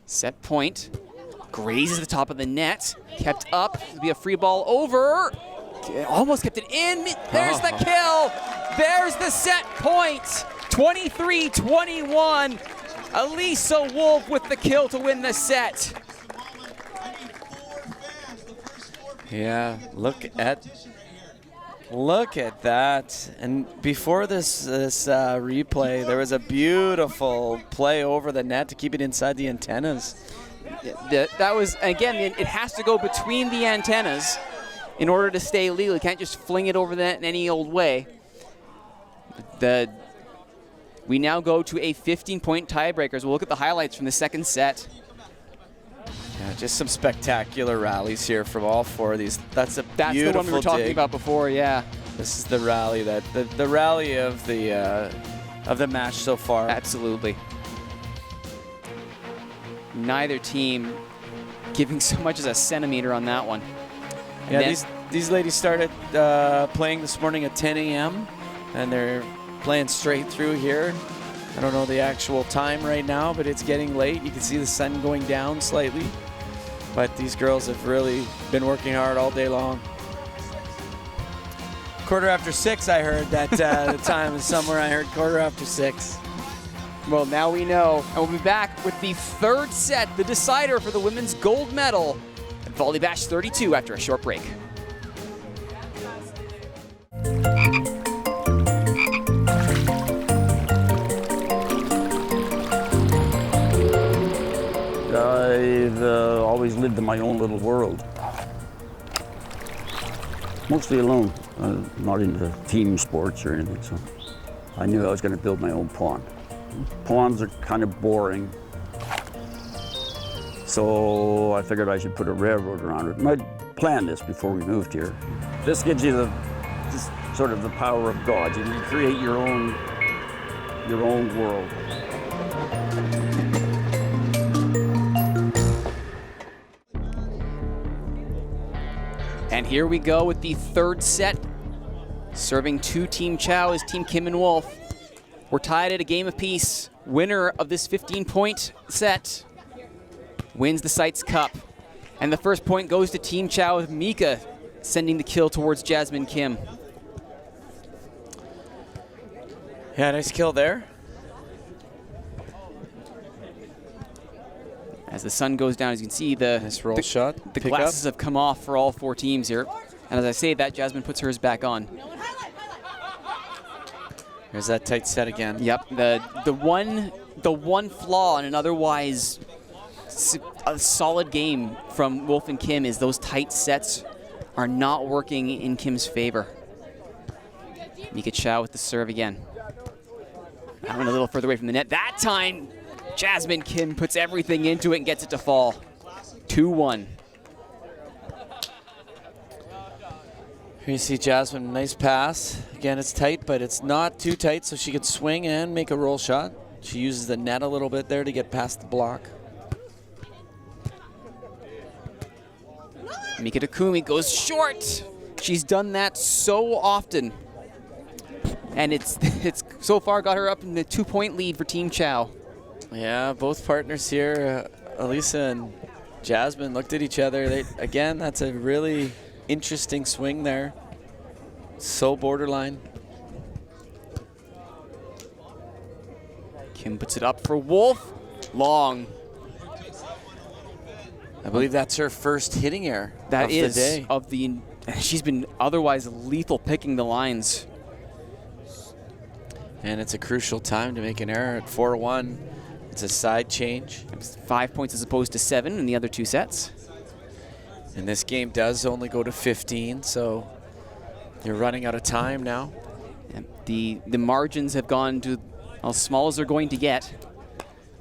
Set point. Grazes the top of the net. Kept up. It'll be a free ball over. Almost kept it in. There's the kill. There's the set point. 23-21. Alyssa Wolf with the kill to win the set. Yeah, look at that. And before this replay, there was a beautiful play over the net to keep it inside the antennas. That was, again, it has to go between the antennas in order to stay legal. You can't just fling it over the net in any old way. We now go to a 15-point tiebreakers. We'll look at the highlights from the second set. Yeah, just some spectacular rallies here from all 4 of these. That's the one we were talking about before, yeah. This is the rally the rally of the match so far. Absolutely. Neither team giving so much as a centimeter on that one. And yeah, these ladies started playing this morning at 10 a.m. and they're playing straight through here. I don't know the actual time right now, but it's getting late. You can see the sun going down slightly. But these girls have really been working hard all day long. 6:15, I heard that the time is somewhere. I heard 6:15. Well, now we know. And we'll be back with the third set, the decider for the women's gold medal at Volleybash 32 after a short break. I've always lived in my own little world. Mostly alone. Not into team sports or anything, so I knew I was going to build my own pond. Ponds are kind of boring, so I figured I should put a railroad around it. I'd planned this before we moved here. This gives you just sort of the power of God. You can create your own your own world. And here we go with the third set. Serving to Team Chow is Team Kim and Wolf. We're tied at a game apiece. Winner of this 15-point set wins the Sites Cup. And the first point goes to Team Chow with Mika sending the kill towards Jasmine Kim. Yeah, nice kill there. As the sun goes down, as you can see, the glasses have come off for all four teams here. And as I say that, Jasmine puts hers back on. There's that tight set again. Yep, the one flaw in an otherwise a solid game from Wolf and Kim is those tight sets are not working in Kim's favor. Mika Chow with the serve again. That one a little further away from the net. That time, Jasmine Kim puts everything into it and gets it to fall. 2-1. Here you see Jasmine, nice pass. Again, it's tight, but it's not too tight, so she can swing and make a roll shot. She uses the net a little bit there to get past the block. Mika Takumi goes short. She's done that so often. And it's so far got her up in the 2-point lead for Team Chow. Yeah, both partners here, Alyssa and Jasmine, looked at each other. Again, that's a really interesting swing there. So borderline. Kim puts it up for Wolf. Long. I believe that's her first hitting error That of is the day. She's been otherwise lethal picking the lines. And it's a crucial time to make an error at 4-1. It's a side change. It's 5 points as opposed to 7 in the other two sets. And this game does only go to 15, so you're running out of time now. And the margins have gone to as small as they're going to get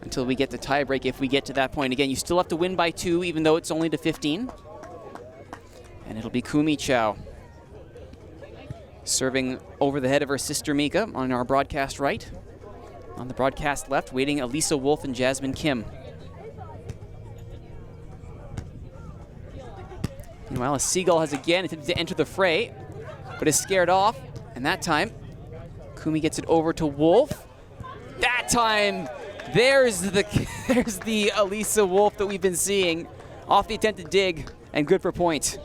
until we get to tiebreak. If we get to that point, again, you still have to win by 2, even though it's only to 15. And it'll be Kumi Chow serving over the head of her sister Mika on our broadcast right. On the broadcast left, waiting Alyssa Wolf and Jasmine Kim. Meanwhile, a Seagull has again attempted to enter the fray, but is scared off. And that time, Kumi gets it over to Wolf. That time, there's the Alyssa Wolf that we've been seeing off the attempted dig, and good for point.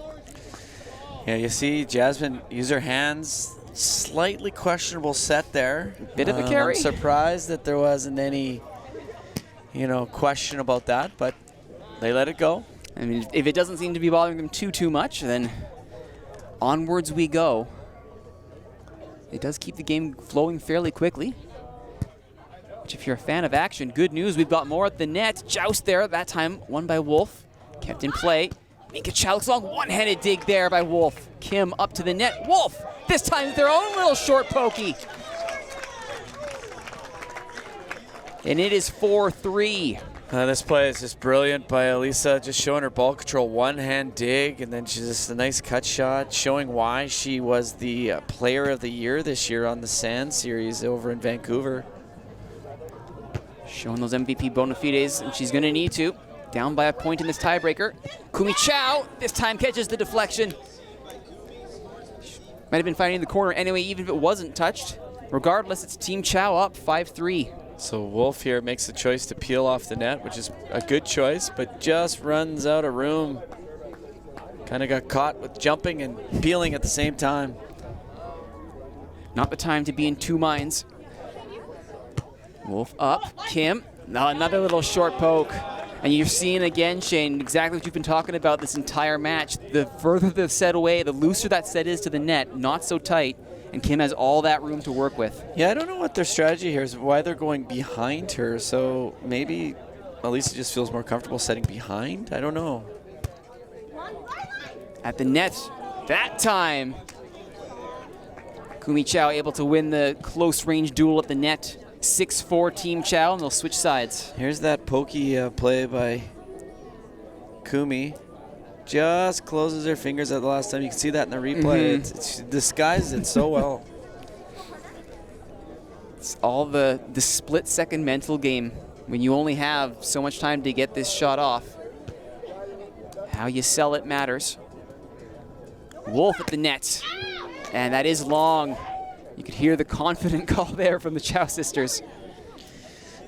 Yeah, you see Jasmine use her hands. Slightly questionable set there. Bit of a carry. I'm surprised that there wasn't any, question about that, but they let it go. I mean, if it doesn't seem to be bothering them too much, then onwards we go. It does keep the game flowing fairly quickly. Which, if you're a fan of action, good news. We've got more at the net. Joust there, that time won by Wolf. Kept in play. Mika Chow looks long. One-handed dig there by Wolf. Kim up to the net. Wolf, this time with their own little short pokey. And it is 4-3. This play is just brilliant by Alyssa, just showing her ball control, one-hand dig, and then she's just a nice cut shot, showing why she was the player of the year this year on the Sand Series over in Vancouver. Showing those MVP bona fides, and she's going to need to. Down by a point in this tiebreaker. Kumi Chow this time catches the deflection. Might have been fighting in the corner anyway, even if it wasn't touched. Regardless, it's Team Chow up 5-3. So Wolf here makes the choice to peel off the net, which is a good choice, but just runs out of room. Kind of got caught with jumping and peeling at the same time. Not the time to be in two minds. Wolf up, Kim. Now another little short poke. And you're seeing again, Shane, exactly what you've been talking about this entire match. The further the set away, the looser that set is to the net, not so tight. And Kim has all that room to work with. Yeah, I don't know what their strategy here is, why they're going behind her. So maybe Alyssa just feels more comfortable setting behind? I don't know. At the net, that time, Kumi Chow able to win the close range duel at the net. 6-4 Team Chow, and they'll switch sides. Here's that pokey play by Kumi. Just closes her fingers at the last time. You can see that in the replay. It disguises it so well. It's all the split-second mental game when you only have so much time to get this shot off. How you sell it matters. Wolf at the net, and that is long. You could hear the confident call there from the Chow sisters.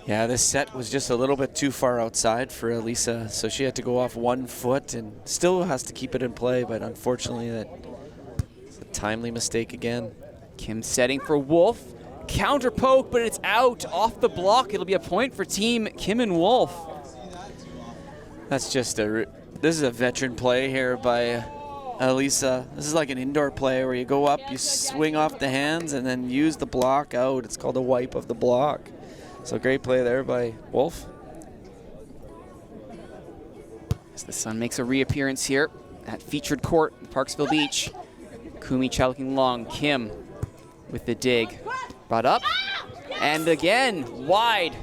Yeah, this set was just a little bit too far outside for Alyssa, so she had to go off 1 foot and still has to keep it in play, but unfortunately that's a timely mistake again. Kim setting for Wolf. Counter poke, but it's out off the block. It'll be a point for team Kim and Wolf. That's just this is a veteran play here by Alyssa. This is like an indoor play where you go up, you swing off the hands, and then use the block out. It's called a wipe of the block. So great play there by Wolf. As the Sun makes a reappearance here at featured court, Parksville Beach. Kumi Chow looking long. Kim with the dig. Brought up. And again, wide.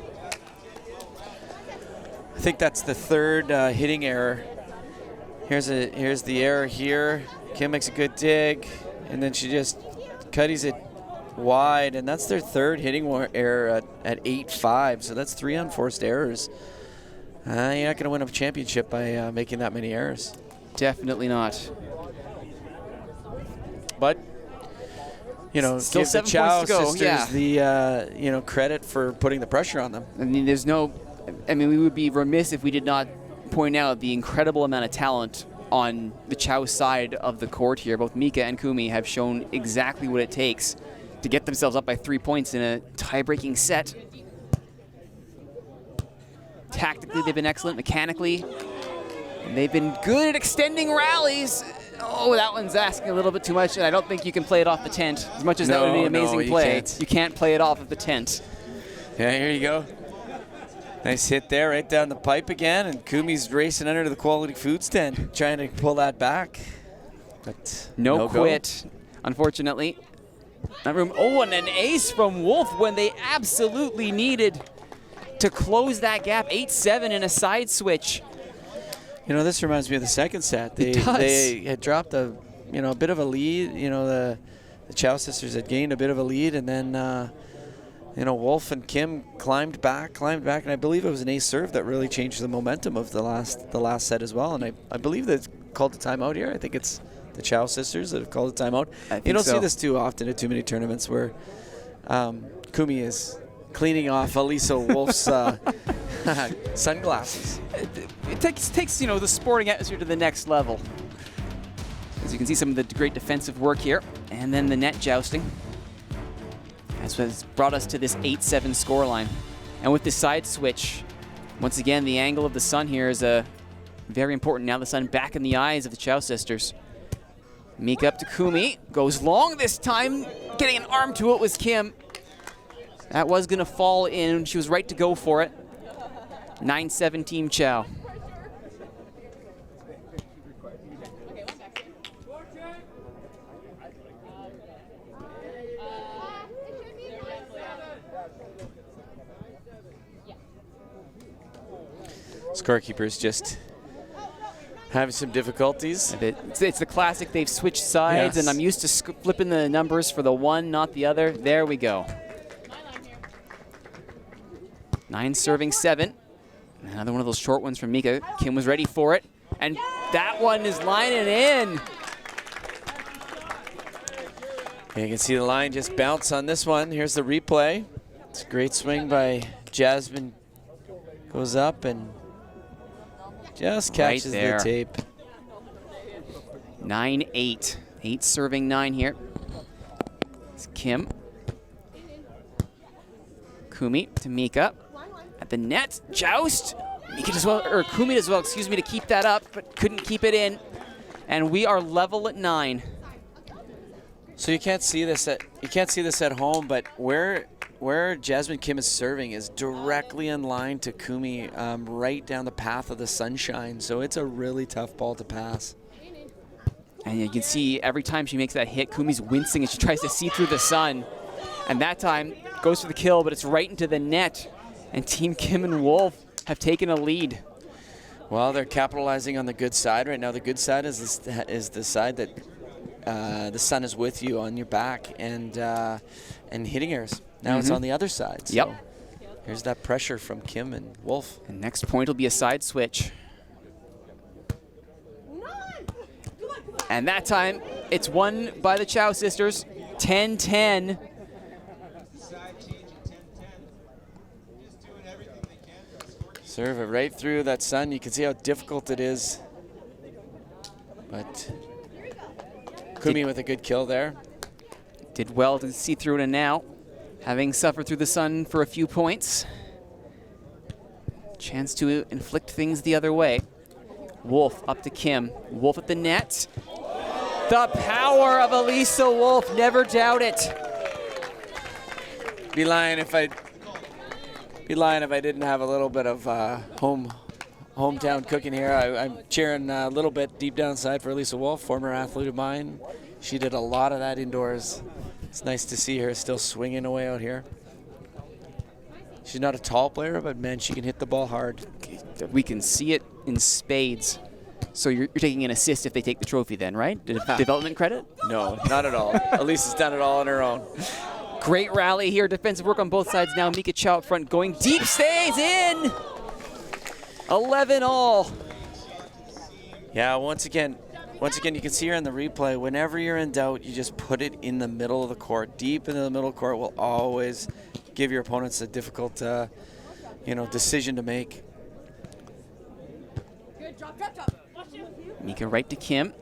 I think that's the third hitting error. Here's the error here. Kim makes a good dig, and then she just cutties it wide, and that's their third hitting error at 8-5, so that's 3 unforced errors. You're not going to win a championship by making that many errors. Definitely not. But, you know, still give the 7 Chow points to go. sisters Yeah. the credit for putting the pressure on them. I mean, we would be remiss if we did not point out the incredible amount of talent on the Chow side of the court here. Both Mika and Kumi have shown exactly what it takes to get themselves up by 3 points in a tie-breaking set. Tactically, they've been excellent. Mechanically, and they've been good at extending rallies. Oh, that one's asking a little bit too much, and I don't think you can play it off the tent. As much as that would be an amazing play, you can't play it off of the tent. Yeah, here you go. Nice hit there, right down the pipe again, and Kumi's racing under to the quality food stand, trying to pull that back. But no quit, unfortunately. Oh, and an ace from Wolf when they absolutely needed to close that gap. 8-7 in a side switch. You know, this reminds me of the second set. They had dropped a bit of a lead. You know, the Chow sisters had gained a bit of a lead, and then Wolf and Kim climbed back, and I believe it was an ace serve that really changed the momentum of the last set as well. And I believe they called a timeout here. I think it's the Chow sisters that have called a timeout. You don't see this too often at too many tournaments where Kumi is cleaning off Alyssa Wolf's sunglasses. It takes the sporting atmosphere to the next level. As you can see, some of the great defensive work here, and then the net jousting. That's what's brought us to this 8-7 scoreline. And with the side switch, once again, the angle of the sun here is very important. Now the sun back in the eyes of the Chow sisters. Mika up to Kumi, goes long this time. Getting an arm to it was Kim. That was going to fall in. She was right to go for it. 9-7 Team Chow. Scorekeepers just having some difficulties. It's the classic, they've switched sides, yes. And I'm used to flipping the numbers for the one, not the other. There we go. 9 serving 7. Another one of those short ones from Mika. Kim was ready for it, and that one is lining in. You can see the line just bounce on this one. Here's the replay. It's a great swing by Jasmine. Goes up and just catches the tape. 9-8. 8 serving 9 here. It's Kim. Kumi to Mika. At the net, joust. Mika does well, or Kumi does well, excuse me, to keep that up, but couldn't keep it in. And we are level at 9. So you can't see this at home, but where Jasmine Kim is serving is directly in line to Kumi, right down the path of the sunshine. So it's a really tough ball to pass. And you can see every time she makes that hit, Kumi's wincing and she tries to see through the sun. And that time goes for the kill, but it's right into the net. And Team Kim and Wolf have taken a lead. Well, they're capitalizing on the good side right now. The good side is the side that the sun is with you on your back and hitting errors. Now it's on the other side. So Yep. here's that pressure from Kim and Wolf. And next point will be a side switch. And that time, it's won by the Chow sisters, 10-10. Serve it right through that sun. You can see how difficult it is. But Kumi with a good kill there. Did well to see through it, and now, having suffered through the sun for a few points, chance to inflict things the other way. Wolf up to Kim. Wolf at the net. The power of Alyssa Wolf, never doubt it. Be lying if I didn't have a little bit of hometown cooking here. I'm cheering a little bit deep down side for Alyssa Wolf, former athlete of mine. She did a lot of that indoors. It's nice to see her still swinging away out here. She's not a tall player, but man, she can hit the ball hard. We can see it in spades. So you're taking an assist if they take the trophy then, right? Development credit? No, not at all. Alyssa's done it all on her own. Great rally here. Defensive work on both sides now. Mika Chow up front going deep, stays in. 11-all. Yeah, once again, you can see her in the replay. Whenever you're in doubt, you just put it in the middle of the court. Deep into the middle of the court will always give your opponents a difficult, decision to make. Mika right to Kim.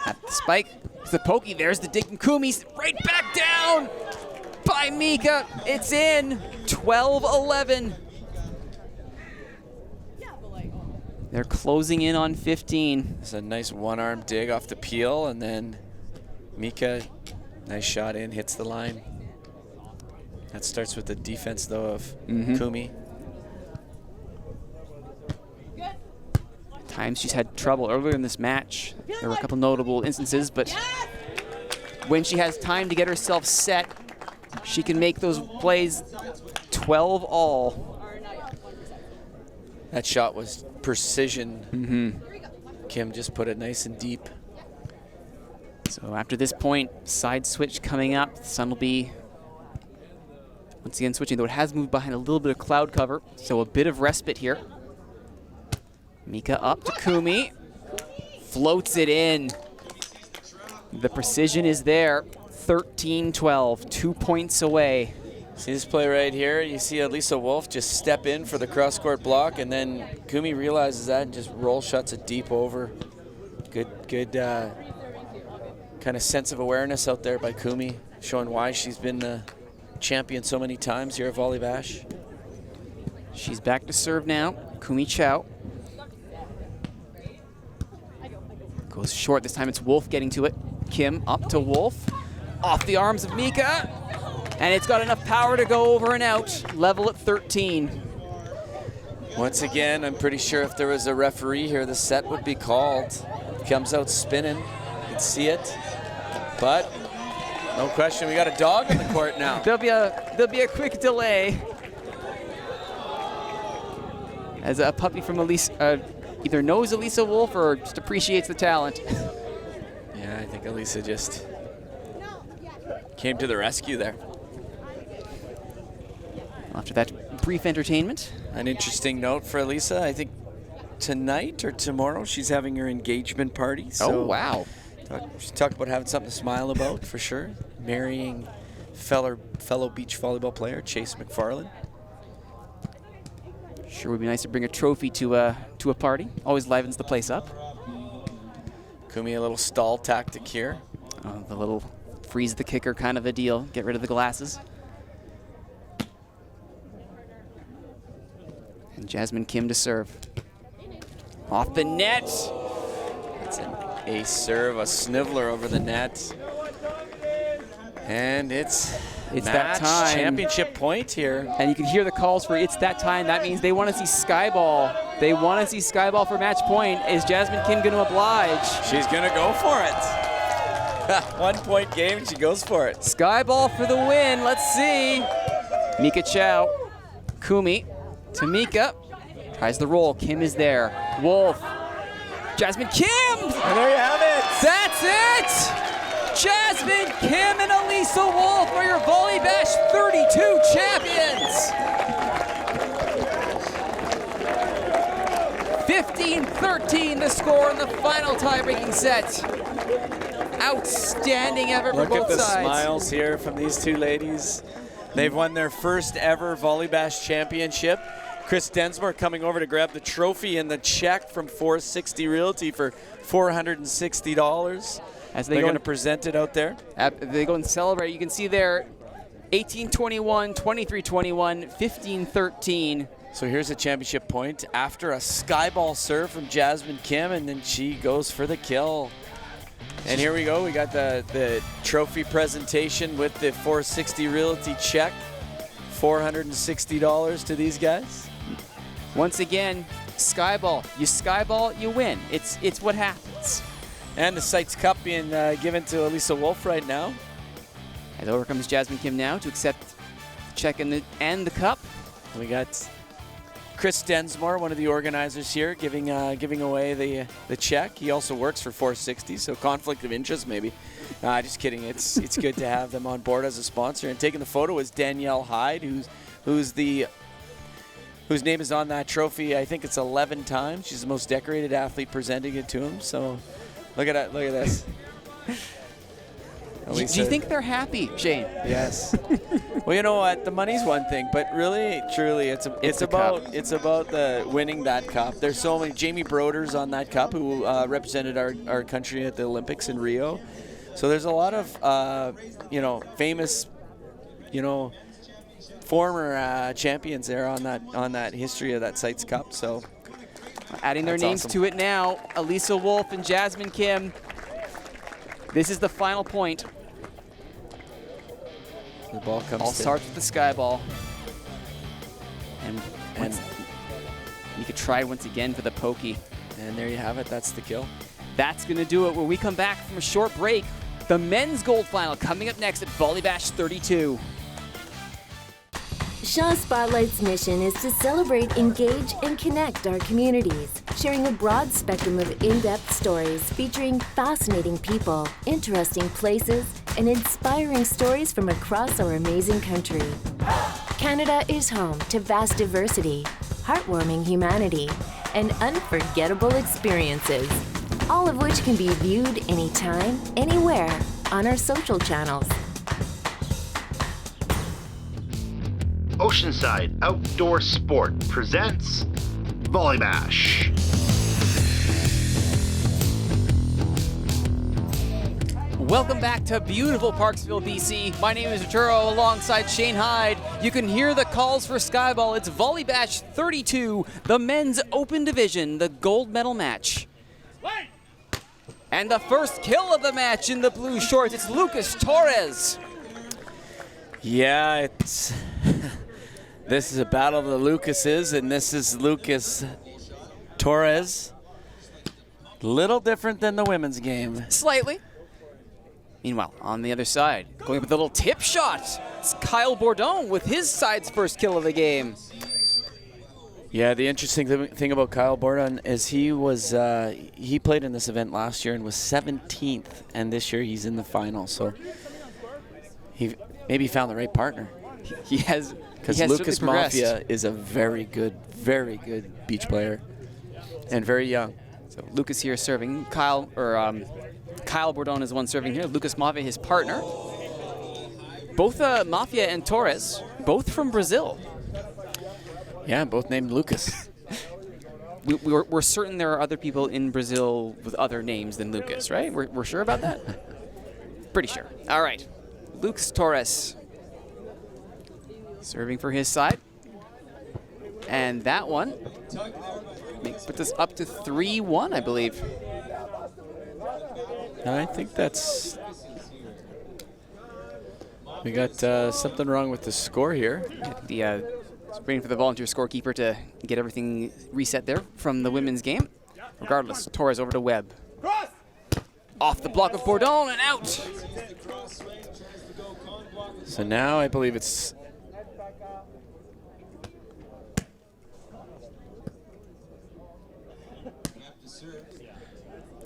At the spike. It's the pokey. There's the dig from Kumi. Right back down by Mika. It's in. 12-11. They're closing in on 15. It's a nice one-arm dig off the peel, and then Mika, nice shot in, hits the line. That starts with the defense, though, of Kumi. Times she's had trouble earlier in this match. There were a couple notable instances, but when she has time to get herself set, she can make those plays. 12-all. That shot was precision. Kim just put it nice and deep. So after this point, side switch coming up. The sun will be once again switching, though it has moved behind a little bit of cloud cover, so a bit of respite here. Mika up to Kumi. Floats it in. The precision is there. 13-12, 2 points away. See this play right here? You see Alyssa Wolf just step in for the cross-court block, and then Kumi realizes that and just roll shots it deep over. Good kind of sense of awareness out there by Kumi, showing why she's been the champion so many times here at Volleybash. She's back to serve now. Kumi Chow. Goes short. This time it's Wolf getting to it. Kim up to Wolf. Off the arms of Mika. And it's got enough power to go over and out. Level at 13. Once again, I'm pretty sure if there was a referee here, the set would be called. Comes out spinning. You can see it. But no question, we got a dog in the court now. There'll be a quick delay. As a puppy from Alyssa, either knows Alyssa Wolf or just appreciates the talent. Yeah, I think Alyssa just came to the rescue there. After that brief entertainment. An interesting note for Alyssa, I think tonight or tomorrow she's having her engagement party. So oh, wow. She talked about having something to smile about for sure. Marrying fellow beach volleyball player Chase McFarland. Sure would be nice to bring a trophy to a party. Always livens the place up. Kumi, a little stall tactic here. The little freeze the kicker kind of a deal. Get rid of the glasses. And Jasmine Kim to serve. Off the net. That's an ace serve, a sniveler over the net. And it's that time. Championship point here. And you can hear the calls for it's that time. That means they want to see Skyball. They want to see Skyball for match point. Is Jasmine Kim going to oblige? She's going to go for it. 1 point game, she goes for it. Skyball for the win. Let's see. Mika Chow. Kumi to Mika. Tries the roll. Kim is there. Wolf. Jasmine Kim! And there you have it. That's it! Jasmine Jasmine, Kim, and Alyssa Wolf are your Volleybash 32 champions. 15-13 the score in the final tie-breaking set. Outstanding effort for both sides. Look at the smiles here from these two ladies. They've won their first ever Volleybash championship. Chris Densmore coming over to grab the trophy and the check from 460 Realty for $460. As they're going to present it out there. They go and celebrate. You can see there 18-21, 23-21, 15-13. So here's a championship point after a skyball serve from Jasmine Kim, and then she goes for the kill. And here we go. We got the trophy presentation with the 460 Realty check. $460 to these guys. Once again, skyball. You skyball, you win. It's what happens. And the Sept Cup being given to Alyssa Wolf right now. As over comes Jasmine Kim now to accept the check and the cup. We got Chris Densmore, one of the organizers here, giving away the check. He also works for 460, so conflict of interest maybe. Just kidding. It's good to have them on board as a sponsor. And taking the photo is Danielle Hyde, whose name is on that trophy. I think it's 11 times. She's the most decorated athlete presenting it to him. So look at that. Look at this. Do you think they're happy, Shane? Yes. Well, you know what? The money's one thing, but really, truly, it's about the winning that cup. There's so many. Jamie Broder's on that cup, who represented our country at the Olympics in Rio. So there's a lot of famous, former champions there on that history of that Sept Cup. So adding their names to it now, Alyssa Wolf and Jasmine Kim. This is the final point. The ball comes. All starts with the sky ball. And Mika tried once again for the pokey. And there you have it. That's the kill. That's going to do it. When we come back from a short break, the men's gold final coming up next at Volleybash 32. Shaw Spotlight's mission is to celebrate, engage, and connect our communities, sharing a broad spectrum of in-depth stories featuring fascinating people, interesting places, and inspiring stories from across our amazing country. Canada is home to vast diversity, heartwarming humanity, and unforgettable experiences, all of which can be viewed anytime, anywhere on our social channels. Oceanside Outdoor Sport presents Volleybash. Welcome back to beautiful Parksville, BC. My name is Rituro alongside Shane Hyde. You can hear the calls for Skyball. It's Volleybash 32, the men's open division, the gold medal match. And the first kill of the match in the blue shorts, it's Lucas Torres. Yeah, it's this is a battle of the Lucases, and this is Lucas Torres. Little different than the women's game. Slightly. Meanwhile, on the other side, going with a little tip shot, it's Kyle Bourdon with his side's first kill of the game. Yeah, the interesting thing about Kyle Bourdon is he played in this event last year and was 17th, and this year he's in the final. So he maybe found the right partner. He has, because Lucas Maffia is a very good beach player, and very young. So Lucas here serving. Kyle Bourdon is the one serving here. Lucas Maffia, his partner. Both Maffia and Torres, both from Brazil. Yeah, both named Lucas. We're certain there are other people in Brazil with other names than Lucas, right? We're sure about that? Pretty sure. All right. Lucas Torres serving for his side. And that one puts us up to 3-1, I believe. I think that's... We got something wrong with the score here. Waiting for the volunteer scorekeeper to get everything reset there from the women's game. Regardless, Torres over to Webb. Off the block of Bourdon and out. So now I believe it's...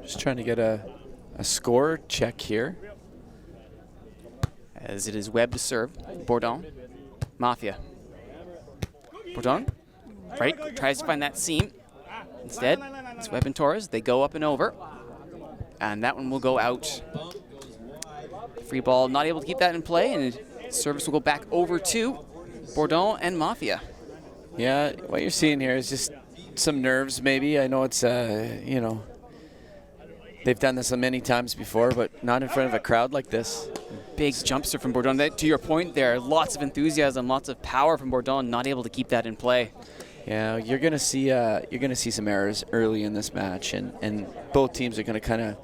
Just trying to get a score check here. As it is Webb to serve. Bourdon. Maffia. Bourdon. Right. Tries to find that seam. Instead, it's Webb and Torres. They go up and over. And that one will go out. Free ball, not able to keep that in play, and service will go back over to Bourdon and Maffia. Yeah, what you're seeing here is just some nerves, maybe. I know it's, you know, they've done this many times before, but not in front of a crowd like this. Big jumpster from Bourdon. To your point there, lots of enthusiasm, lots of power from Bourdon, not able to keep that in play. Yeah, you're gonna see some errors early in this match, and both teams are gonna kind of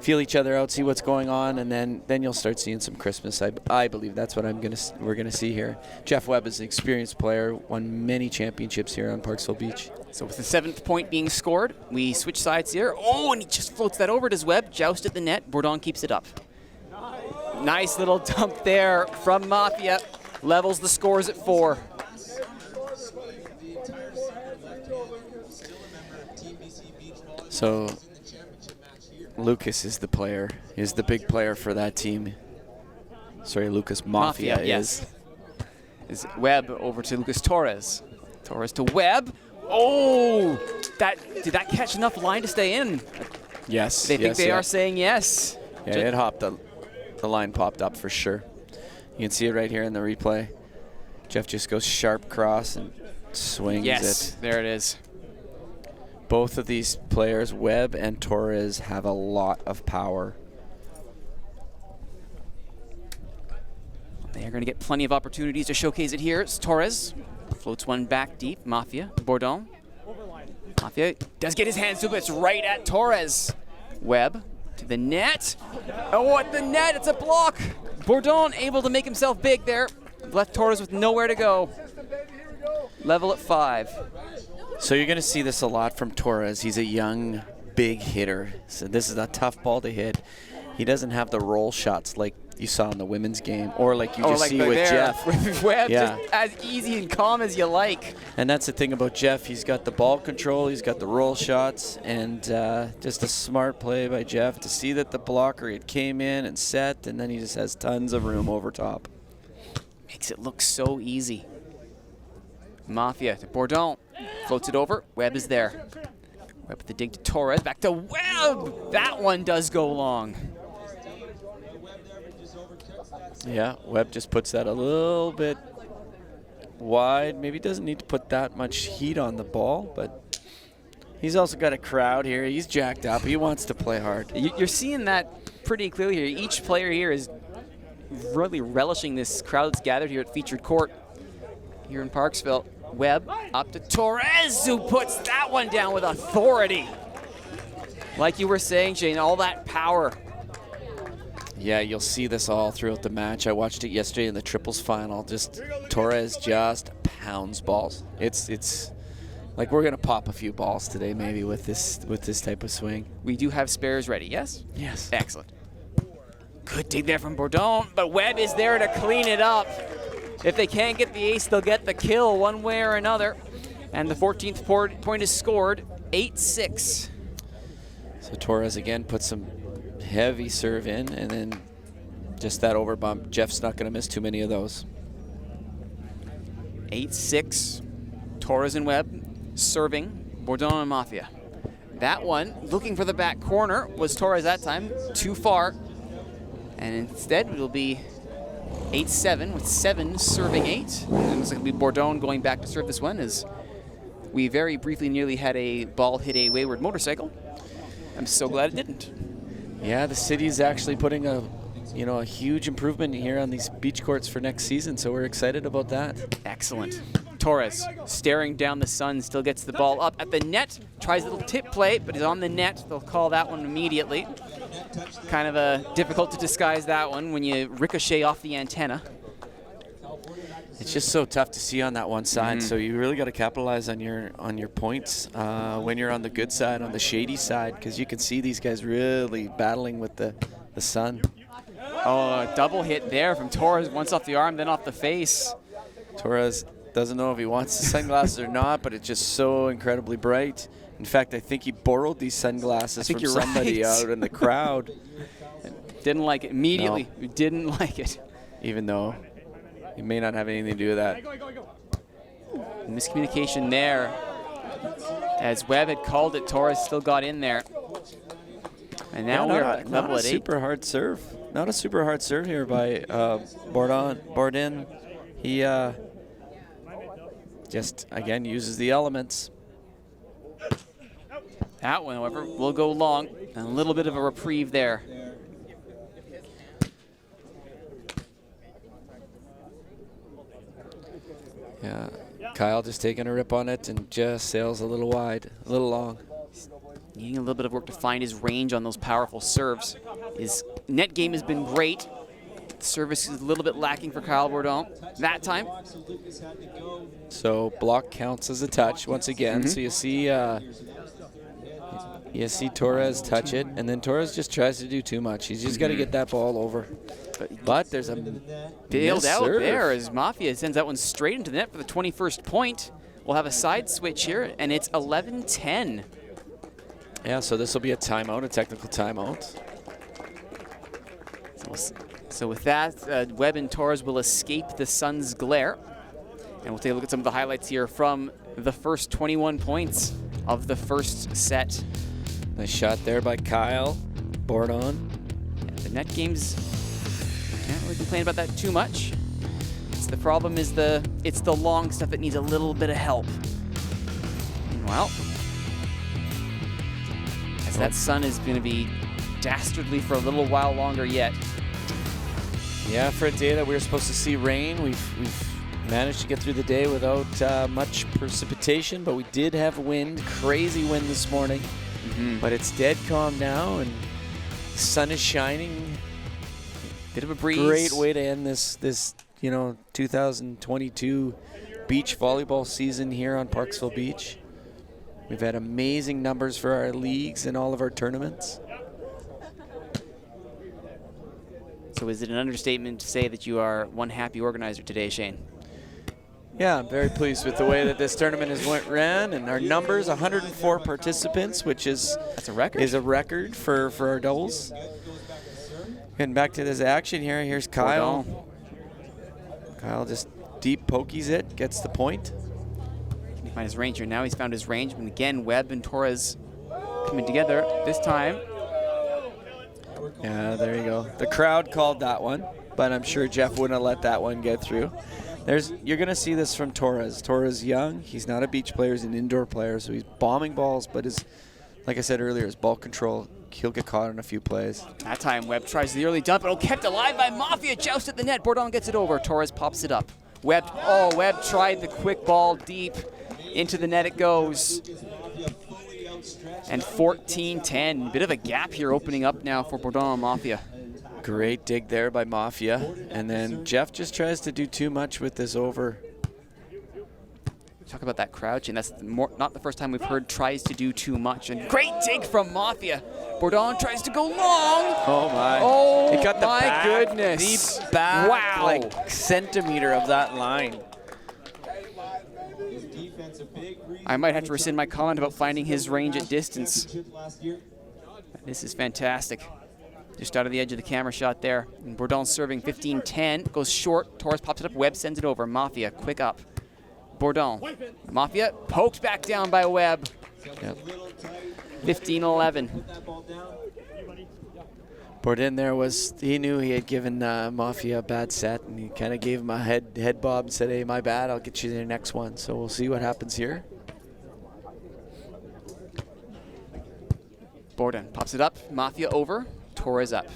feel each other out, see what's going on, and then you'll start seeing some crispness. I believe that's what we're gonna see here. Jeff Webb is an experienced player, won many championships here on Parksville Beach. So with the 7th point being scored, we switch sides here. Oh, and he just floats that over. Does Webb joust at the net? Bourdon keeps it up. Nice little dump there from Maffia. Levels the scores at 4. So Lucas is the player, is the big player for that team. Sorry, Lucas Maffia yes. Is Webb over to Lucas Torres. Torres to Webb. Oh, did that catch enough line to stay in? Yes. They think they are saying yes. Yeah, it hopped. The line popped up for sure. You can see it right here in the replay. Jeff just goes sharp cross and swings it. There it is. Both of these players, Webb and Torres, have a lot of power. They are going to get plenty of opportunities to showcase it here. It's Torres floats one back deep. Maffia, Bourdon. Maffia does get his hands to it. It's right at Torres. Webb to the net. Oh, at the net, it's a block. Bourdon able to make himself big there. Left Torres with nowhere to go. Level at 5. So you're going to see this a lot from Torres. He's a young, big hitter. So this is a tough ball to hit. He doesn't have the roll shots like you saw in the women's game, or like you just see with Jeff. With Webb, just as easy and calm as you like. And that's the thing about Jeff. He's got the ball control, he's got the roll shots, and just a smart play by Jeff to see that the blocker, it came in and set, and then he just has tons of room over top. Makes it look so easy. Maffia to Bourdon. Floats it over. Webb is there. Webb with the dig to Torres. Back to Webb. That one does go long. Yeah, Webb just puts that a little bit wide. Maybe doesn't need to put that much heat on the ball, but he's also got a crowd here. He's jacked up. He wants to play hard. You're seeing that pretty clearly here. Each player here is really relishing this crowd that's gathered here at Featured Court here in Parksville. Webb up to Torres, who puts that one down with authority. Like you were saying, Shane, all that power. Yeah, you'll see this all throughout the match. I watched it yesterday in the triples final. Just Torres just pounds balls. It's like we're gonna pop a few balls today, maybe with this type of swing. We do have spares ready, yes? Yes. Excellent. Good dig there from Bourdon, but Webb is there to clean it up. If they can't get the ace, they'll get the kill one way or another. And the 14th point is scored, 8-6. So Torres again puts some heavy serve in, and then just that over bump. Jeff's not going to miss too many of those. 8-6. Torres and Webb serving Bourdon and Maffia. That one, looking for the back corner, was Torres that time. Too far. And instead, it'll be 8-7 with 7 serving 8. And it's going to be Bourdon going back to serve this one, as we very briefly nearly had a ball hit a wayward motorcycle. I'm so glad it didn't. Yeah, the city's actually putting a huge improvement here on these beach courts for next season, so we're excited about that. Excellent. Torres staring down the sun, still gets the ball up at the net, tries a little tip play, but is on the net. They'll call that one immediately. Kind of difficult to disguise that one when you ricochet off the antenna. It's just so tough to see on that one side, so you really got to capitalize on your points when you're on the good side, on the shady side, because you can see these guys really battling with the sun. Oh, a double hit there from Torres, once off the arm, then off the face. Torres doesn't know if he wants the sunglasses or not, but it's just so incredibly bright. In fact, I think he borrowed these sunglasses from somebody out in the crowd. Didn't like it immediately. No. Didn't like it. even though he may not have anything to do with that. Miscommunication there. As Webb had called it, Torres still got in there. And now we're level at 8. Super hard serve. Not a super hard serve here by Bourdon. He just, again, uses the elements. That one, however, will go long. A little bit of a reprieve there. Yeah, Kyle just taking a rip on it and just sails a little wide, a little long. Needing a little bit of work to find his range on those powerful serves. His net game has been great. Service is a little bit lacking for Kyle Bourdon that time. So block counts as a touch once again. So you see Torres touch it, and then Torres just tries to do too much. He's just got to get that ball over. But there's a bailed out serve there as Maffia sends that one straight into the net for the 21st point. We'll have a side switch here, and it's 11-10. Yeah, so this will be a timeout, a technical timeout. So with that, Webb and Torres will escape the sun's glare. And we'll take a look at some of the highlights here from the first 21 points of the first set. Nice shot there by Kyle Bourdon. The net games, can't really complain about that too much. The problem is it's the long stuff that needs a little bit of help. Meanwhile, as that sun is going to be dastardly for a little while longer yet. Yeah, for a day that we were supposed to see rain, we've managed to get through the day without much precipitation, but we did have wind, crazy wind this morning. But it's dead calm now, and the sun is shining. Bit of a breeze. Great way to end this 2022 beach volleyball season here on Parksville Beach. We've had amazing numbers for our leagues and all of our tournaments. So is it an understatement to say that you are one happy organizer today, Shane? Yeah, I'm very pleased with the way that this tournament has ran, and our numbers, 104 participants, which is a record. Is a record for our doubles. Getting back to this action here. Here's Kyle. Bourdon. Kyle just deep pokies it, gets the point. Can he find his range here? Now he's found his range. And again, Webb and Torres coming together this time. Yeah, there you go. The crowd called that one, but I'm sure Jeff wouldn't have let that one get through. You're going to see this from Torres. Torres young. He's not a beach player. He's an indoor player, so he's bombing balls, but like I said earlier, his ball control, he'll get caught in a few plays. That time, Webb tries the early dump, but kept alive by Maffia. Joust at the net. Bourdon gets it over. Torres pops it up. Webb tried the quick ball deep. Into the net it goes. And 14-10. Bit of a gap here opening up now for Bourdon and Maffia. Great dig there by Maffia. And then Jeff just tries to do too much with this over. Talk about that crouch, and that's not the first time we've heard tries to do too much. And great dig from Maffia. Bourdon tries to go long. Oh my. Oh he got the my back, goodness. The back, wow. like centimeter of that line. I might have to rescind my comment about finding his range at distance. This is fantastic. Just out of the edge of the camera shot there. And Bourdon serving 15-10. Goes short. Torres pops it up. Webb sends it over. Maffia, quick up. Bourdon. Maffia poked back down by Webb. Yep. 15-11. Bourdon there he knew he had given Maffia a bad set, and he kind of gave him a head bob and said, hey, my bad, I'll get you the next one. So we'll see what happens here. Bourdon pops it up. Maffia over. Torres up.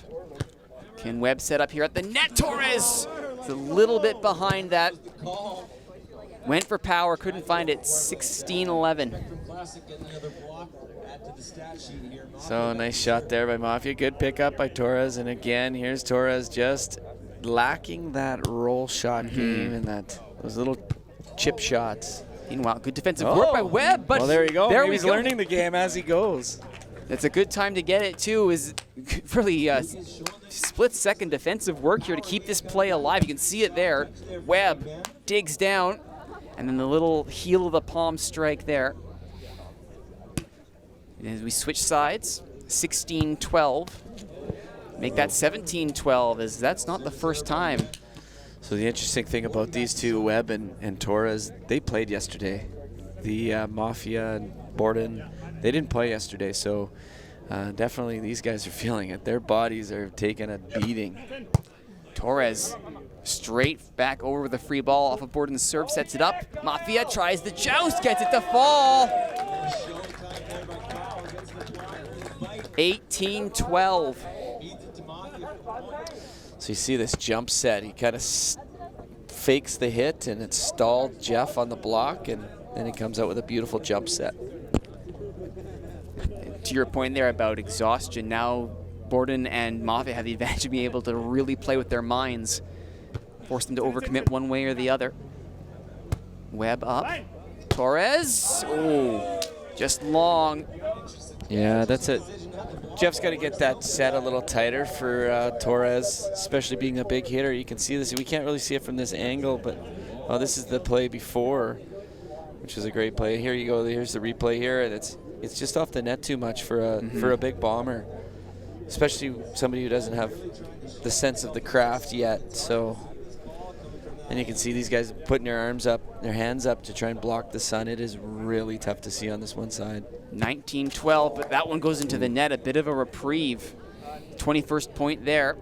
Can Webb set up here at the net? Torres! It's a little bit behind that. Went for power, couldn't find it. 16-11. So nice shot there by Maffia. Good pickup by Torres. And again, here's Torres just lacking that roll shot game and those little chip shots. Meanwhile, good defensive work by Webb. But well, there you go. There he's learning the game as he goes. That's a good time to get it, too, is really split-second defensive work here to keep this play alive. You can see it there. Webb digs down, and then the little heel of the palm strike there. And as we switch sides, 16-12. Make that 17-12, as that's not the first time So the interesting thing about these two, Webb and Torres, they played yesterday. The Maffia and Bourdon, they didn't play yesterday, so definitely these guys are feeling it. Their bodies are taking a beating. Torres straight back over with a free ball off of Bourdon's serve, sets it up. Maffia tries the joust, gets it to fall. 18-12. So you see this jump set. He kind of fakes the hit, and it stalled Jeff on the block, and then he comes out with a beautiful jump set. To your point there about exhaustion, now Bourdon and Maffia have the advantage of being able to really play with their minds, force them to overcommit one way or the other. Webb up. Torres. Oh, just long. Yeah, that's it. Jeff's got to get that set a little tighter for Torres, especially being a big hitter. You can see this. We can't really see it from this angle, but this is the play before, which was a great play. Here you go. Here's the replay here, and it's just off the net too much for a big bomber, especially somebody who doesn't have the sense of the craft yet. So, and you can see these guys putting their arms up, their hands up to try and block the sun. It is really tough to see on this one side. 19-12, but that one goes into the net. A bit of a reprieve. 21st point there.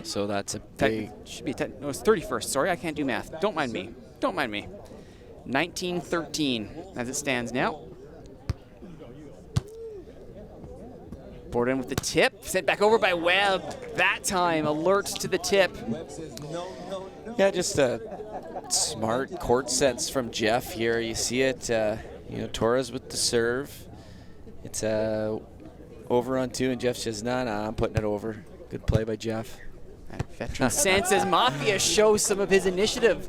So that's a big... Should be no, it's 31st. Sorry, I can't do math. Don't mind me. Don't mind me. 19-13 as it stands now. Bourdon with the tip, sent back over by Webb. That time, alert to the tip. Yeah, just a smart court sense from Jeff here. You see it, Torres with the serve. It's over on two, and Jeff says, nah, I'm putting it over. Good play by Jeff. That veteran sense as Maffia shows some of his initiative,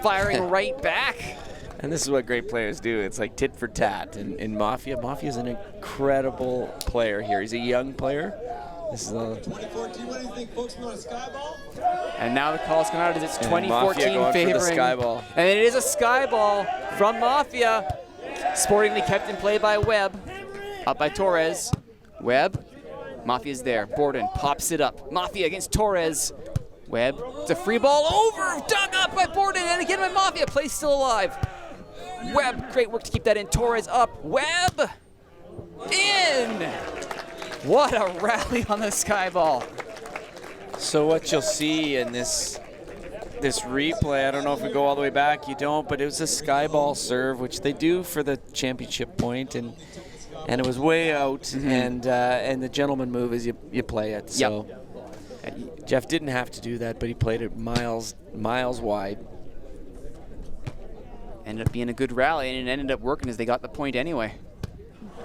firing right back. And this is what great players do. It's like tit for tat. And in Maffia's an incredible player here. He's a young player. This is a 2014, what do you think, folks? Want a sky ball? And now the call's coming out as it's 2014 favoring. For the sky ball. And it is a sky ball from Maffia. Sportingly kept in play by Webb. Up by Torres. Webb. Maffia's there. Bourdon pops it up. Maffia against Torres. Webb. It's a free ball over. Dug up by Bourdon. And again by Maffia. Play still alive. Webb, great work to keep that in. Torres up. Webb in. What a rally on the sky ball. So what you'll see in this replay, I don't know if we go all the way back, you don't, but it was a sky ball serve, which they do for the championship point, and it was way out, and the gentleman move is you play it. So Jeff didn't have to do that, but he played it miles wide. Ended up being a good rally, and it ended up working as they got the point anyway.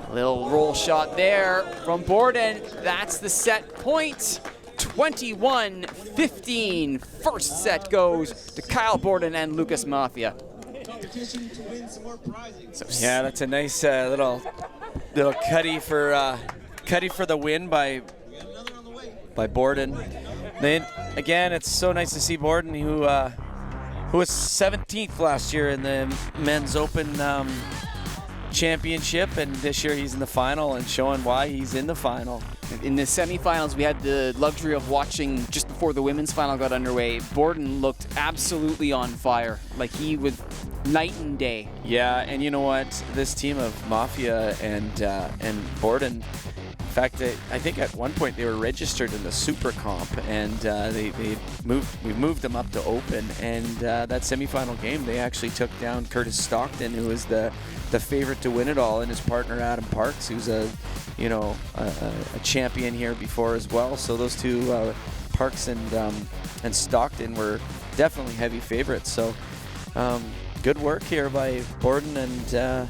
A little roll shot there from Bourdon. That's the set point. 21-15. First set goes to Kyle Bourdon and Lucas Maffia. So, yeah, that's a nice little cutty for the win by Bourdon. Then again, it's so nice to see Bourdon, who was 17th last year in the men's open championship, and this year he's in the final and showing why he's in the final. In the semifinals, we had the luxury of watching just before the women's final got underway. Bourdon looked absolutely on fire, like he was night and day. Yeah, and you know what? This team of Maffia and Bourdon, in fact, I think at one point they were registered in the Super Comp, and we moved them up to Open, and that semifinal game they actually took down Curtis Stockton, who was the favorite to win it all, and his partner Adam Parks, who's a champion here before as well. So those two, Parks and Stockton, were definitely heavy favorites. So good work here by Bourdon and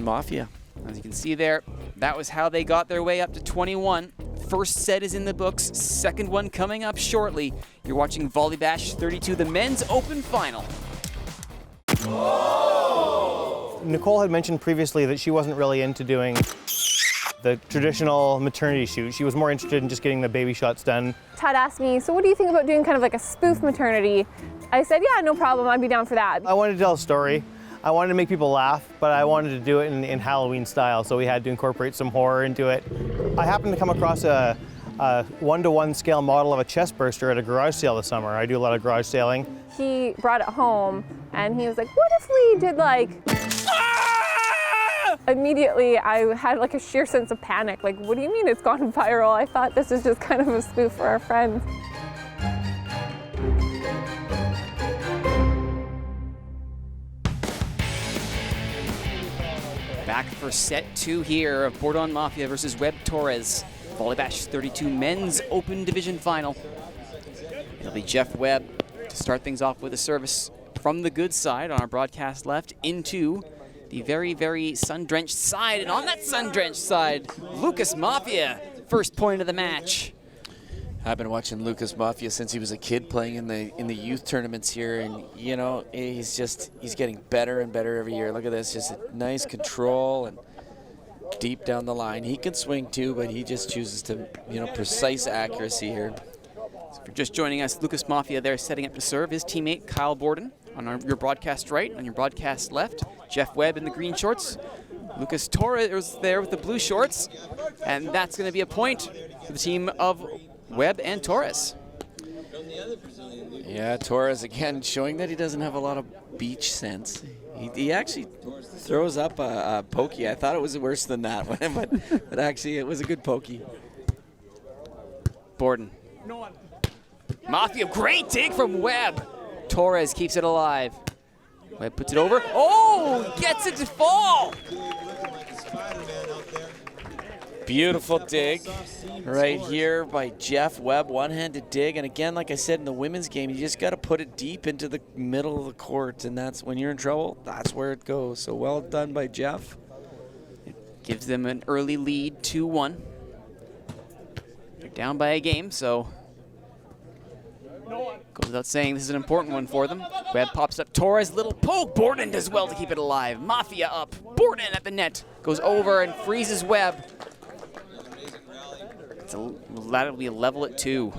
Maffia. As you can see there, that was how they got their way up to 21. First set is in the books, second one coming up shortly. You're watching Volleybash 32, the men's open final. Nicole had mentioned previously that she wasn't really into doing the traditional maternity shoot. She was more interested in just getting the baby shots done. Todd asked me, so what do you think about doing kind of like a spoof maternity? I said, yeah, no problem, I'd be down for that. I wanted to tell a story. I wanted to make people laugh, but I wanted to do it in Halloween style, so we had to incorporate some horror into it. I happened to come across a a 1-to-1 scale model of a chest burster at a garage sale this summer. I do a lot of garage sailing. He brought it home and he was like, what if we did like... Immediately, I had like a sheer sense of panic. Like, what do you mean it's gone viral? I thought this was just kind of a spoof for our friends. Back for set 2 here of Bourdon Maffia versus Webb Torres. Volleybash 32 men's open division final. It'll be Jeff Webb to start things off with a service from the good side on our broadcast left into the very, very sun-drenched side. And on that sun-drenched side, Lucas Maffia, first point of the match. I've been watching Lucas Maffia since he was a kid playing in the youth tournaments here, and you know, he's getting better and better every year. Look at this, just a nice control and deep down the line. He can swing too, but he just chooses to, you know, precise accuracy here. So if you're just joining us, Lucas Maffia there setting up to serve. His teammate Kyle Bourdon on your broadcast right, on your broadcast left. Jeff Webb in the green shorts. Lucas Torres is there with the blue shorts, and that's going to be a point for the team of Webb and Torres. Yeah, Torres again showing that he doesn't have a lot of beach sense. He actually throws up a pokey. I thought it was worse than that one, but actually it was a good pokey. Bourdon. Maffia, great dig from Webb. Torres keeps it alive. Webb puts it over. Oh, gets it to fall. Beautiful dig right here by Jeff Webb, one-handed dig. And again, like I said in the women's game, you just got to put it deep into the middle of the court, and that's when you're in trouble, that's where it goes. So well done by Jeff. It gives them an early lead, 2-1. They're down by a game, so goes without saying this is an important one for them. Webb pops up, Torres, little poke. Bourdon does well to keep it alive. Maffia up, Bourdon at the net, goes over and freezes Webb. That'll be a level at 2.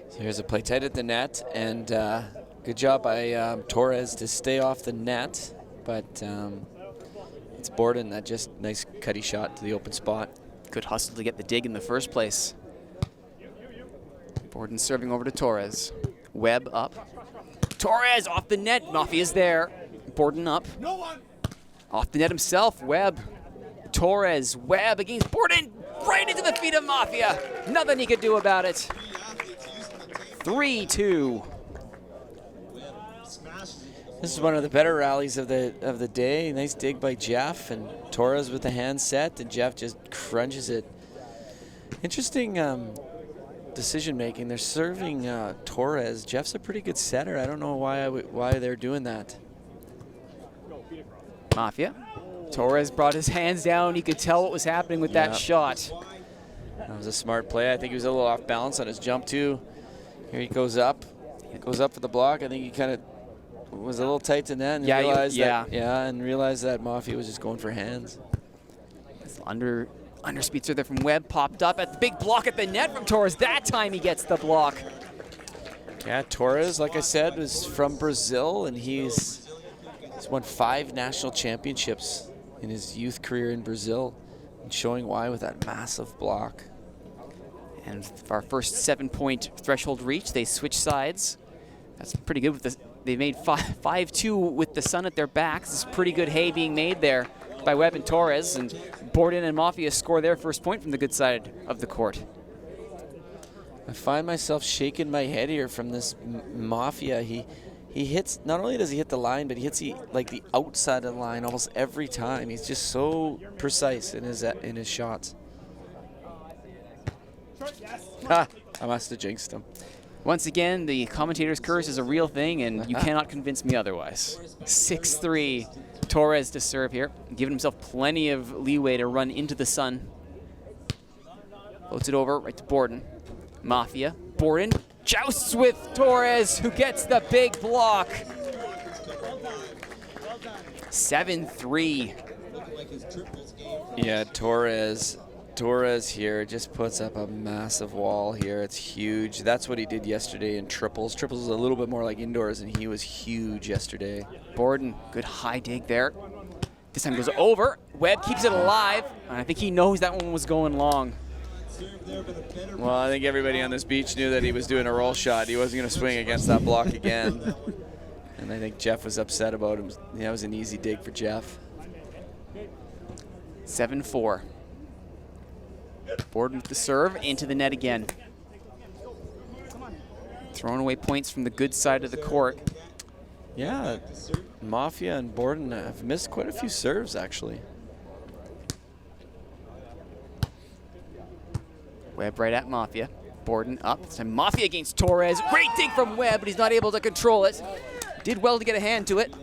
So here's a play tight at the net, and good job by Torres to stay off the net, but it's Bourdon that just nice cutty shot to the open spot. Good hustle to get the dig in the first place. Bourdon serving over to Torres. Webb up. Torres off the net. Maffia's there. Bourdon up. Off the net himself. Webb. Torres. Webb against Bourdon. Right into the feet of Maffia. Nothing he could do about it. 3-2. This is one of the better rallies of the day. Nice dig by Jeff, and Torres with the hand set, and Jeff just crunches it. Interesting decision making. They're serving Torres. Jeff's a pretty good setter. I don't know why they're doing that. Maffia. Torres brought his hands down. He could tell what was happening with that shot. That was a smart play. I think he was a little off balance on his jump too. Here he goes up. He goes up for the block. I think he kind of was a little tight to net and realized that Maffia was just going for hands. Underspeedster there from Webb popped up at the big block at the net from Torres. That time he gets the block. Yeah, Torres, like I said, was from Brazil, and he's won 5 national championships in his youth career in Brazil, and showing why with that massive block. And for our first 7-point threshold reach, they switch sides. That's pretty good. They made 5-2 with the sun at their backs. This is pretty good hay being made there by Webb and Torres, and Bourdon and Maffia score their first point from the good side of the court. I find myself shaking my head here from this Maffia. He hits, not only does he hit the line, but he hits like the outside of the line almost every time. He's just so precise in his shots. I must have jinxed him. Once again, the commentator's curse is a real thing, and you cannot convince me otherwise. 6-3, Torres to serve here, giving himself plenty of leeway to run into the sun. Floats it over right to Bourdon. Maffia, Bourdon jousts with Torres, who gets the big block. 7-3. Yeah, Torres here just puts up a massive wall here. It's huge. That's what he did yesterday in triples. Triples is a little bit more like indoors, and he was huge yesterday. Bourdon, good high dig there. This time goes over. Webb keeps it alive. And I think he knows that one was going long. Well, I think everybody on this beach knew that he was doing a roll shot. He wasn't going to swing against that block again. And I think Jeff was upset about him. Yeah, it was an easy dig for Jeff. 7-4. Bourdon with the serve, into the net again. Throwing away points from the good side of the court. Yeah, Maffia and Bourdon have missed quite a few serves, actually. Webb right at Maffia. Bourdon up. This time Maffia against Torres. Great dig from Webb, but he's not able to control it. Did well to get a hand to it.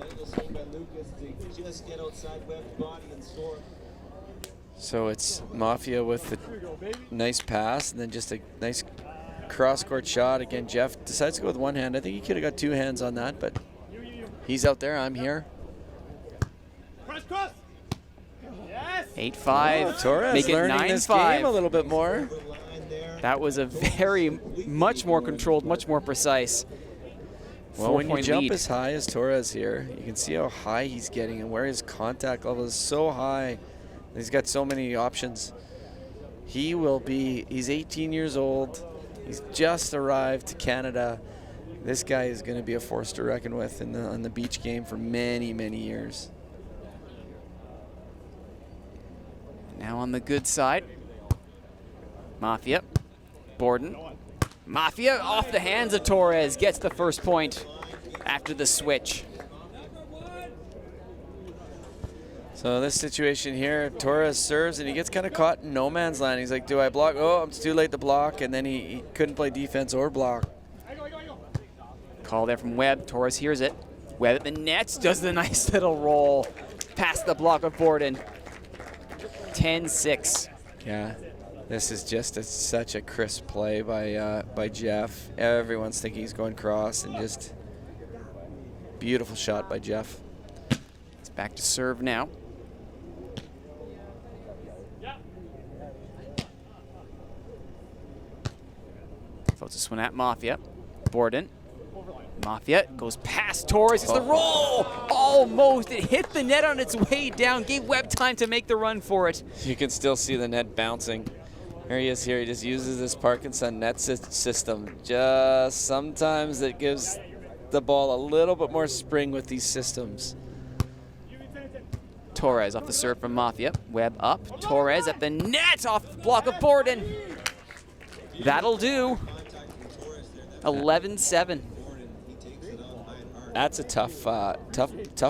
So it's Maffia with the nice pass, and then just a nice cross-court shot. Again, Jeff decides to go with one hand. I think he could have got two hands on that, but he's out there. I'm here. 8-5. Torres make it learning this game a little bit more. That was a much more controlled, much more precise. Well, when you jump lead. as high as Torres here, you can see how high he's getting and where his contact level is so high. He's got so many options. He's 18 years old. He's just arrived to Canada. This guy is going to be a force to reckon with in the beach game for many, many years. Now on the good side, Maffia, Bourdon. Maffia off the hands of Torres, gets the first point after the switch. So this situation here, Torres serves and he gets kind of caught in no man's land. He's like, do I block? Oh, it's too late to block. And then he couldn't play defense or block. Call there from Webb. Torres hears it. Webb at the net, does the nice little roll past the block of Bourdon. 10-6. Yeah, this is just such a crisp play by Jeff. Everyone's thinking he's going cross, and just beautiful shot by Jeff. It's back to serve now. Throws this one at Maffia. Bourdon. Maffia goes past Torres. It's the roll! Almost. It hit the net on its way down. Gave Webb time to make the run for it. You can still see the net bouncing. There he is here. He just uses this Parkinson net system. Just sometimes it gives the ball a little bit more spring with these systems. Torres off the serve from Maffia. Webb up. Torres at the net off the block of Bourdon. That'll do. 11-7. That's a tough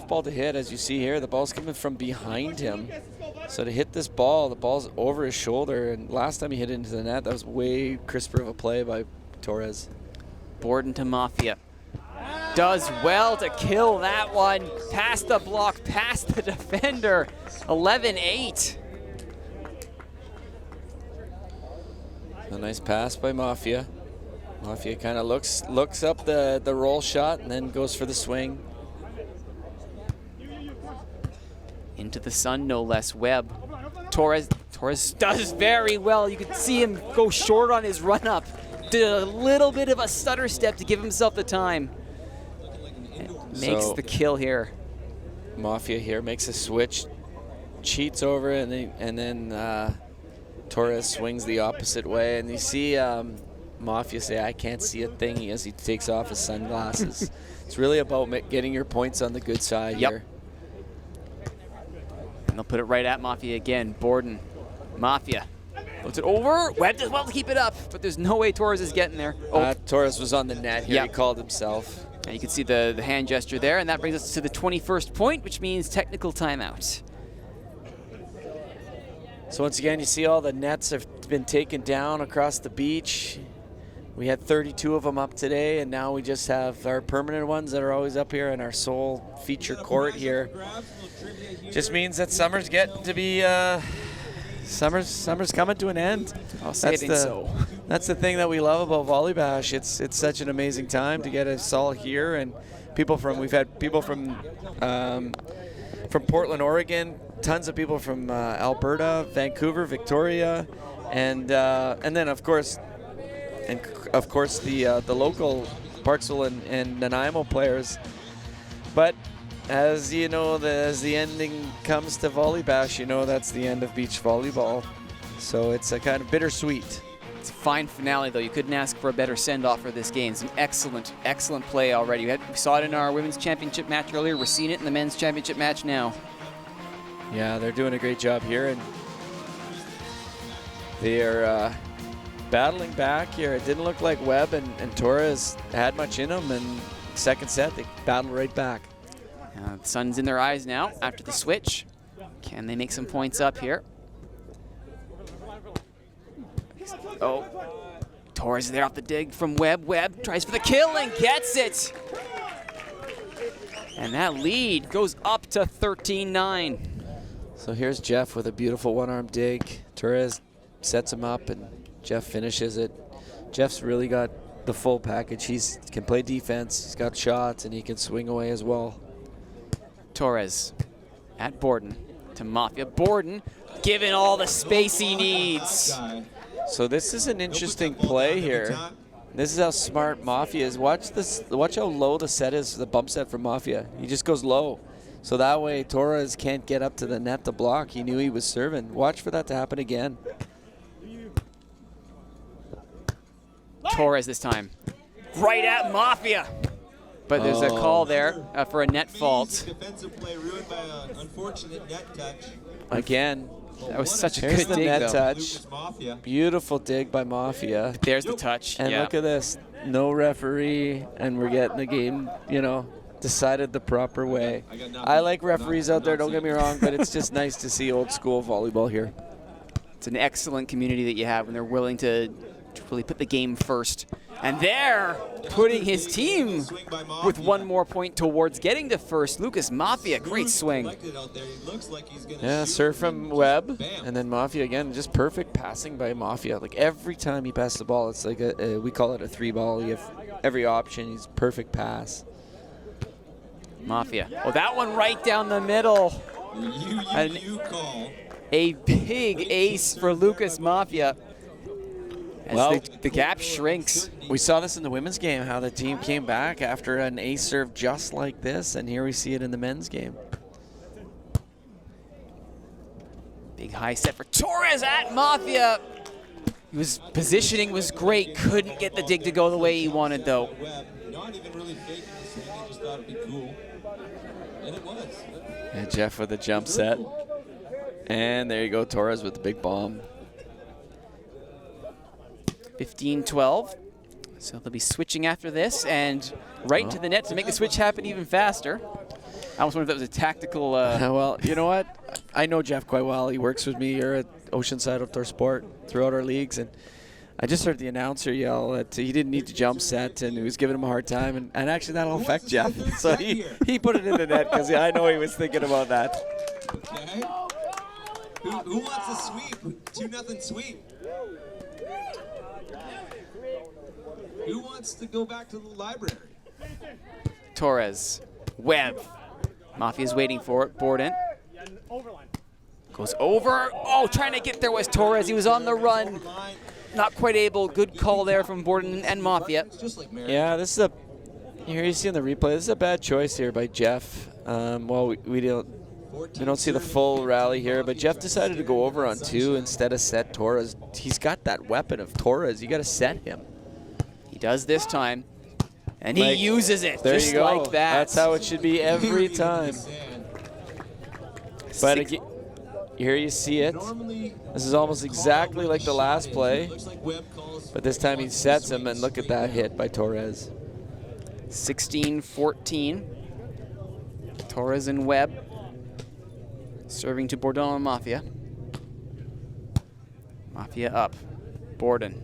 ball to hit. As you see here, the ball's coming from behind him. So to hit this ball, the ball's over his shoulder. And last time he hit it into the net, that was way crisper of a play by Torres. Bourdon to Maffia. Does well to kill that one. Past the block, past the defender. 11-8. A nice pass by Maffia. Maffia kind of looks up the roll shot and then goes for the swing. Into the sun, no less. Webb. Torres does very well. You can see him go short on his run up. Did a little bit of a stutter step to give himself the time. Makes the kill here. Maffia here makes a switch, cheats over it, and then Torres swings the opposite way. And you see Maffia say, I can't see a thing as he takes off his sunglasses. It's really about getting your points on the good side here. And they'll put it right at Maffia again. Bourdon. Maffia. Puts it over. Webb does well to keep it up, but there's no way Torres is getting there. Torres was on the net here. He called himself. And you can see the hand gesture there, and that brings us to the 21st point, which means technical timeout. So once again, you see all the nets have been taken down across the beach. We had 32 of them up today, and now we just have our permanent ones that are always up here in our sole feature court here. Just means that summer's getting to be, summer's coming to an end. That's the thing that we love about Volleybash. It's such an amazing time to get us all here, and we've had people from Portland, Oregon, tons of people from Alberta, Vancouver, Victoria, and then of course the local Parksville and Nanaimo players. But as you know, as the ending comes to Volleybash, you know that's the end of beach volleyball. So it's a kind of bittersweet. It's a fine finale, though. You couldn't ask for a better send-off for this game. Some excellent, excellent play already. We saw it in our women's championship match earlier. We're seeing it in the men's championship match now. Yeah, they're doing a great job here, and they are battling back here. It didn't look like Webb and Torres had much in them, and second set, they battled right back. The sun's in their eyes now after the switch. Can they make some points up here? Oh, Torres is there off the dig from Webb. Webb tries for the kill and gets it. And that lead goes up to 13-9. So here's Jeff with a beautiful one-arm dig. Torres sets him up, and Jeff finishes it. Jeff's really got the full package. He can play defense, he's got shots, and he can swing away as well. Torres at Bourdon to Maffia. Bourdon given all the space he needs. So this is an interesting play here. This is how smart Maffia is. Watch this. Watch how low the set is, the bump set for Maffia. He just goes low. So that way Torres can't get up to the net to block. He knew he was serving. Watch for that to happen again. Torres this time. Right at Maffia. But there's a call there for a net fault. Defensive play ruined by an unfortunate net touch. Again. That was such a Here's good the dig, net though. touch. Beautiful dig by Maffia. There's the touch. And yeah. look at this. No referee, and we're getting the game, you know, decided the proper way. I like referees out there, don't get me wrong, but it's just nice to see old school volleyball here. It's an excellent community that you have when they're willing to really put the game first. And they're putting his team with one more point towards getting to first. Lucas Maffia, great swing. Yeah, serve from Webb, and then Maffia again, just perfect passing by Maffia. Like every time he passes the ball, it's like we call it a 3-ball. You have every option, he's perfect pass. Maffia. Oh, that one right down the middle. A big ace for Lucas Maffia. As the gap shrinks. We saw this in the women's game, how the team came back after an ace serve just like this, and here we see it in the men's game. Big high set for Torres at Maffia. His positioning was great. Couldn't get the dig to go the way he wanted, though. Not even really faking the swing, he just thought it'd be cool. And it was. And Jeff with the jump set. And there you go, Torres with the big bomb. 15-12. So they'll be switching after this and right to the net to make the switch happen even faster. I almost wonder if that was a tactical... Well, you know what? I know Jeff quite well. He works with me here at Oceanside Outdoor Sport throughout our leagues. And I just heard the announcer yell that he didn't need to jump set, and he was giving him a hard time. And actually, that'll affect Jeff. So he put it in the net because I know he was thinking about that. Okay. Who wants a sweep? 2-0 sweep. Who wants to go back to the library? Torres. Webb. Maffia's waiting for it. Bourdon. Goes over. Oh, trying to get there was Torres. He was on the run. Not quite able. Good call there from Bourdon and Maffia. Yeah, this is here you see in the replay, this is a bad choice here by Jeff. Well, we don't see the full rally here, but Jeff decided to go over on 2 instead of set Torres. He's got that weapon of Torres. You got to set him. He does this time, and he uses it just like that. That's how it should be every time. But again, here you see it. This is almost exactly like the last play, but this time he sets him, and look at that hit by Torres. 16-14. Torres and Webb serving to Bourdon and Maffia. Maffia up. Bourdon.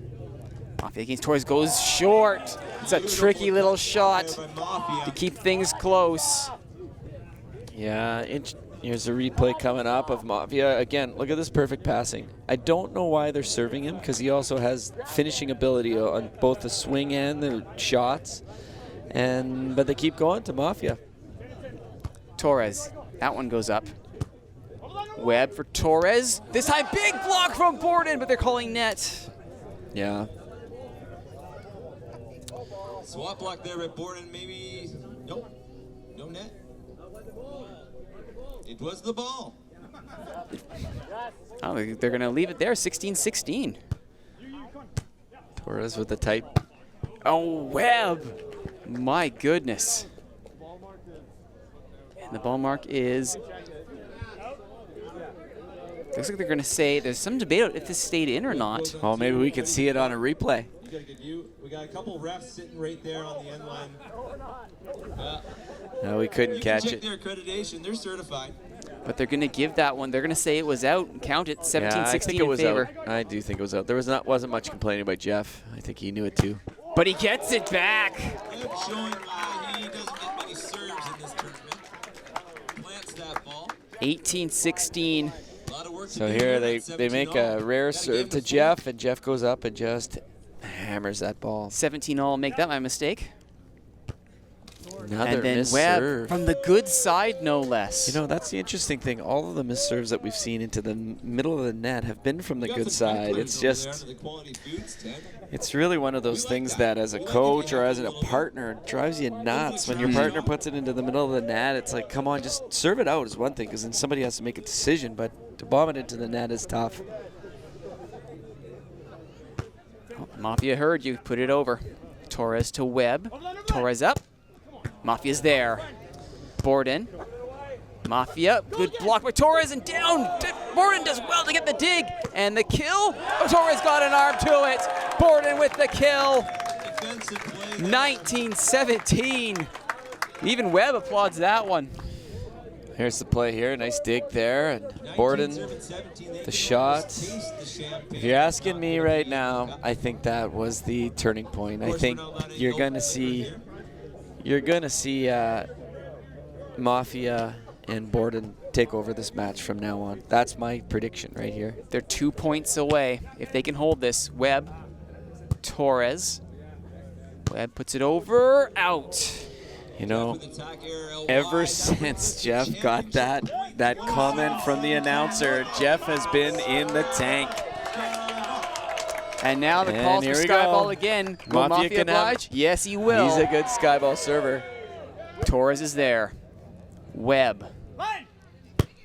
Maffia against Torres goes short. It's a tricky little shot to keep things close. Yeah, here's a replay coming up of Maffia. Again, look at this perfect passing. I don't know why they're serving him because he also has finishing ability on both the swing and the shots. But they keep going to Maffia. Torres, that one goes up. Webb for Torres. This time, big block from Bourdon, but they're calling net. Yeah. Swap block there at Bourdon, maybe. Nope. No net. It was the ball. Oh, they're going to leave it there, 16-16. Torres with the tight. Oh, Webb. My goodness. And the ball mark is... Looks like they're going to say there's some debate if this stayed in or not. Well, maybe we can see it on a replay. We got a couple refs sitting right there on the end line. No, we couldn't catch check it. their accreditation. They're certified. But they're going to give that one. They're going to say it was out and count it 17-16 Yeah, I think it in was favor. out. I do think it was out. There wasn't much complaining by Jeff. I think he knew it too. But he gets it back. Webb showing why he doesn't get many serves in this tournament. Plants that ball. 18-16. So here they make a rare serve to Jeff, and Jeff goes up and just hammers that ball. 17-all, make that my mistake. Another And then missed Webb serve. from the good side, no less. You know, that's the interesting thing. All of the missed serves that we've seen into the middle of the net have been from the good side. It's just, it's really one of those things that as a coach or as a partner drives you nuts. When your partner puts it into the middle of the net, it's like, come on, just serve it out is one thing, because then somebody has to make a decision, but to bomb it into the net is tough. Oh, Maffia heard you, put it over. Torres to Webb. Torres up. Maffia's there. Bourdon. Maffia, good block by Torres, and down. Bourdon does well to get the dig, and the kill. Oh, Torres got an arm to it. Bourdon with the kill. 19-17. Even Webb applauds that one. Here's the play here, nice dig there, and Bourdon, the shot. If you're asking me right now, I think that was the turning point. I think you're gonna see Maffia and Bourdon take over this match from now on. That's my prediction right here. They're 2 points away. If they can hold this, Webb, Torres. Webb puts it over, out. You know, ever since Jeff got that comment from the announcer, Jeff has been in the tank. And now the calls for Skyball again. Will Maffia oblige? Yes, he will. He's a good Skyball server. Torres is there. Webb.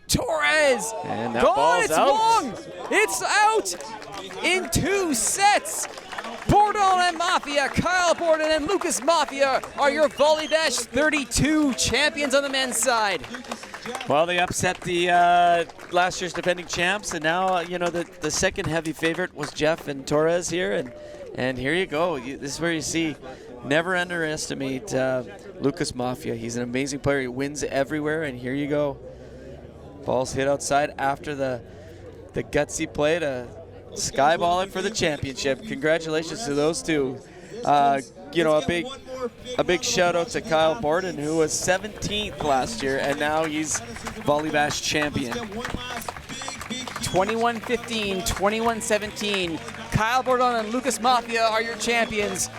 Torres! And that gone, ball's it's out. long! It's out in 2 sets. Bourdon and Maffia, Kyle Bourdon and Lucas Maffia are your Volleybash 32 champions on the men's side. Well, they upset the last year's defending champs, and now you know the second heavy favorite was Jeff and Torres here, and here you go. This is where you see, never underestimate Lucas Maffia. He's an amazing player. He wins everywhere, and here you go. Ball's hit outside after the gutsy play to skyball it for the championship. Congratulations to those two. You know, a big shout out to Kyle Bourdon, who was 17th last year, and now he's Volleybash champion. 21-15, 21-17. Kyle Bourdon and Lucas Maffia are your champions.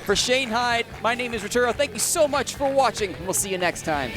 For Shane Hyde, my name is Rituro. Thank you so much for watching, and we'll see you next time.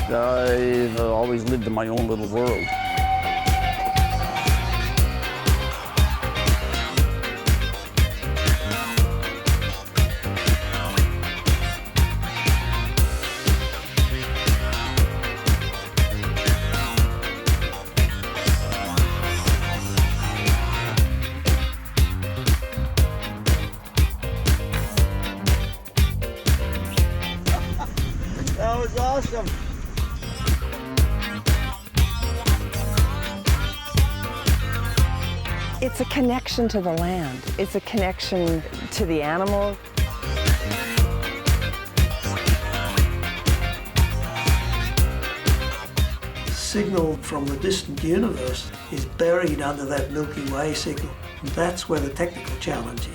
I've always lived in my own little world. That was awesome. It's a connection to the land. It's a connection to the animal. signal from the distant universe is buried under that Milky Way signal. And that's where the technical challenge is.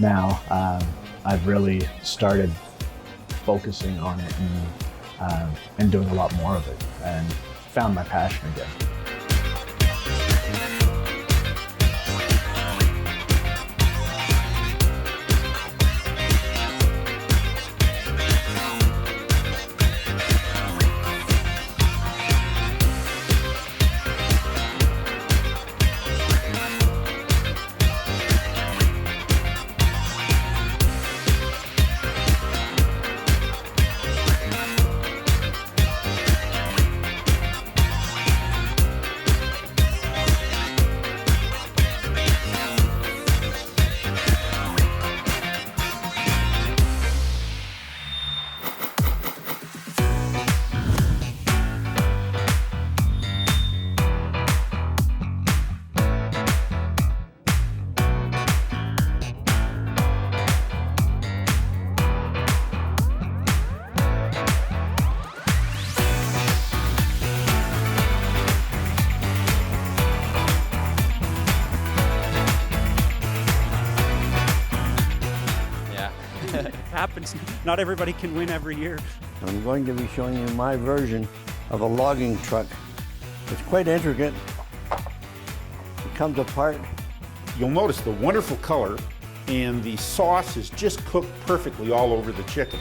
Now I've really started focusing on it and doing a lot more of it, and found my passion again. Happens. Not everybody can win every year. I'm going to be showing you my version of a logging truck. It's quite intricate. It comes apart. You'll notice the wonderful color, and the sauce is just cooked perfectly all over the chicken.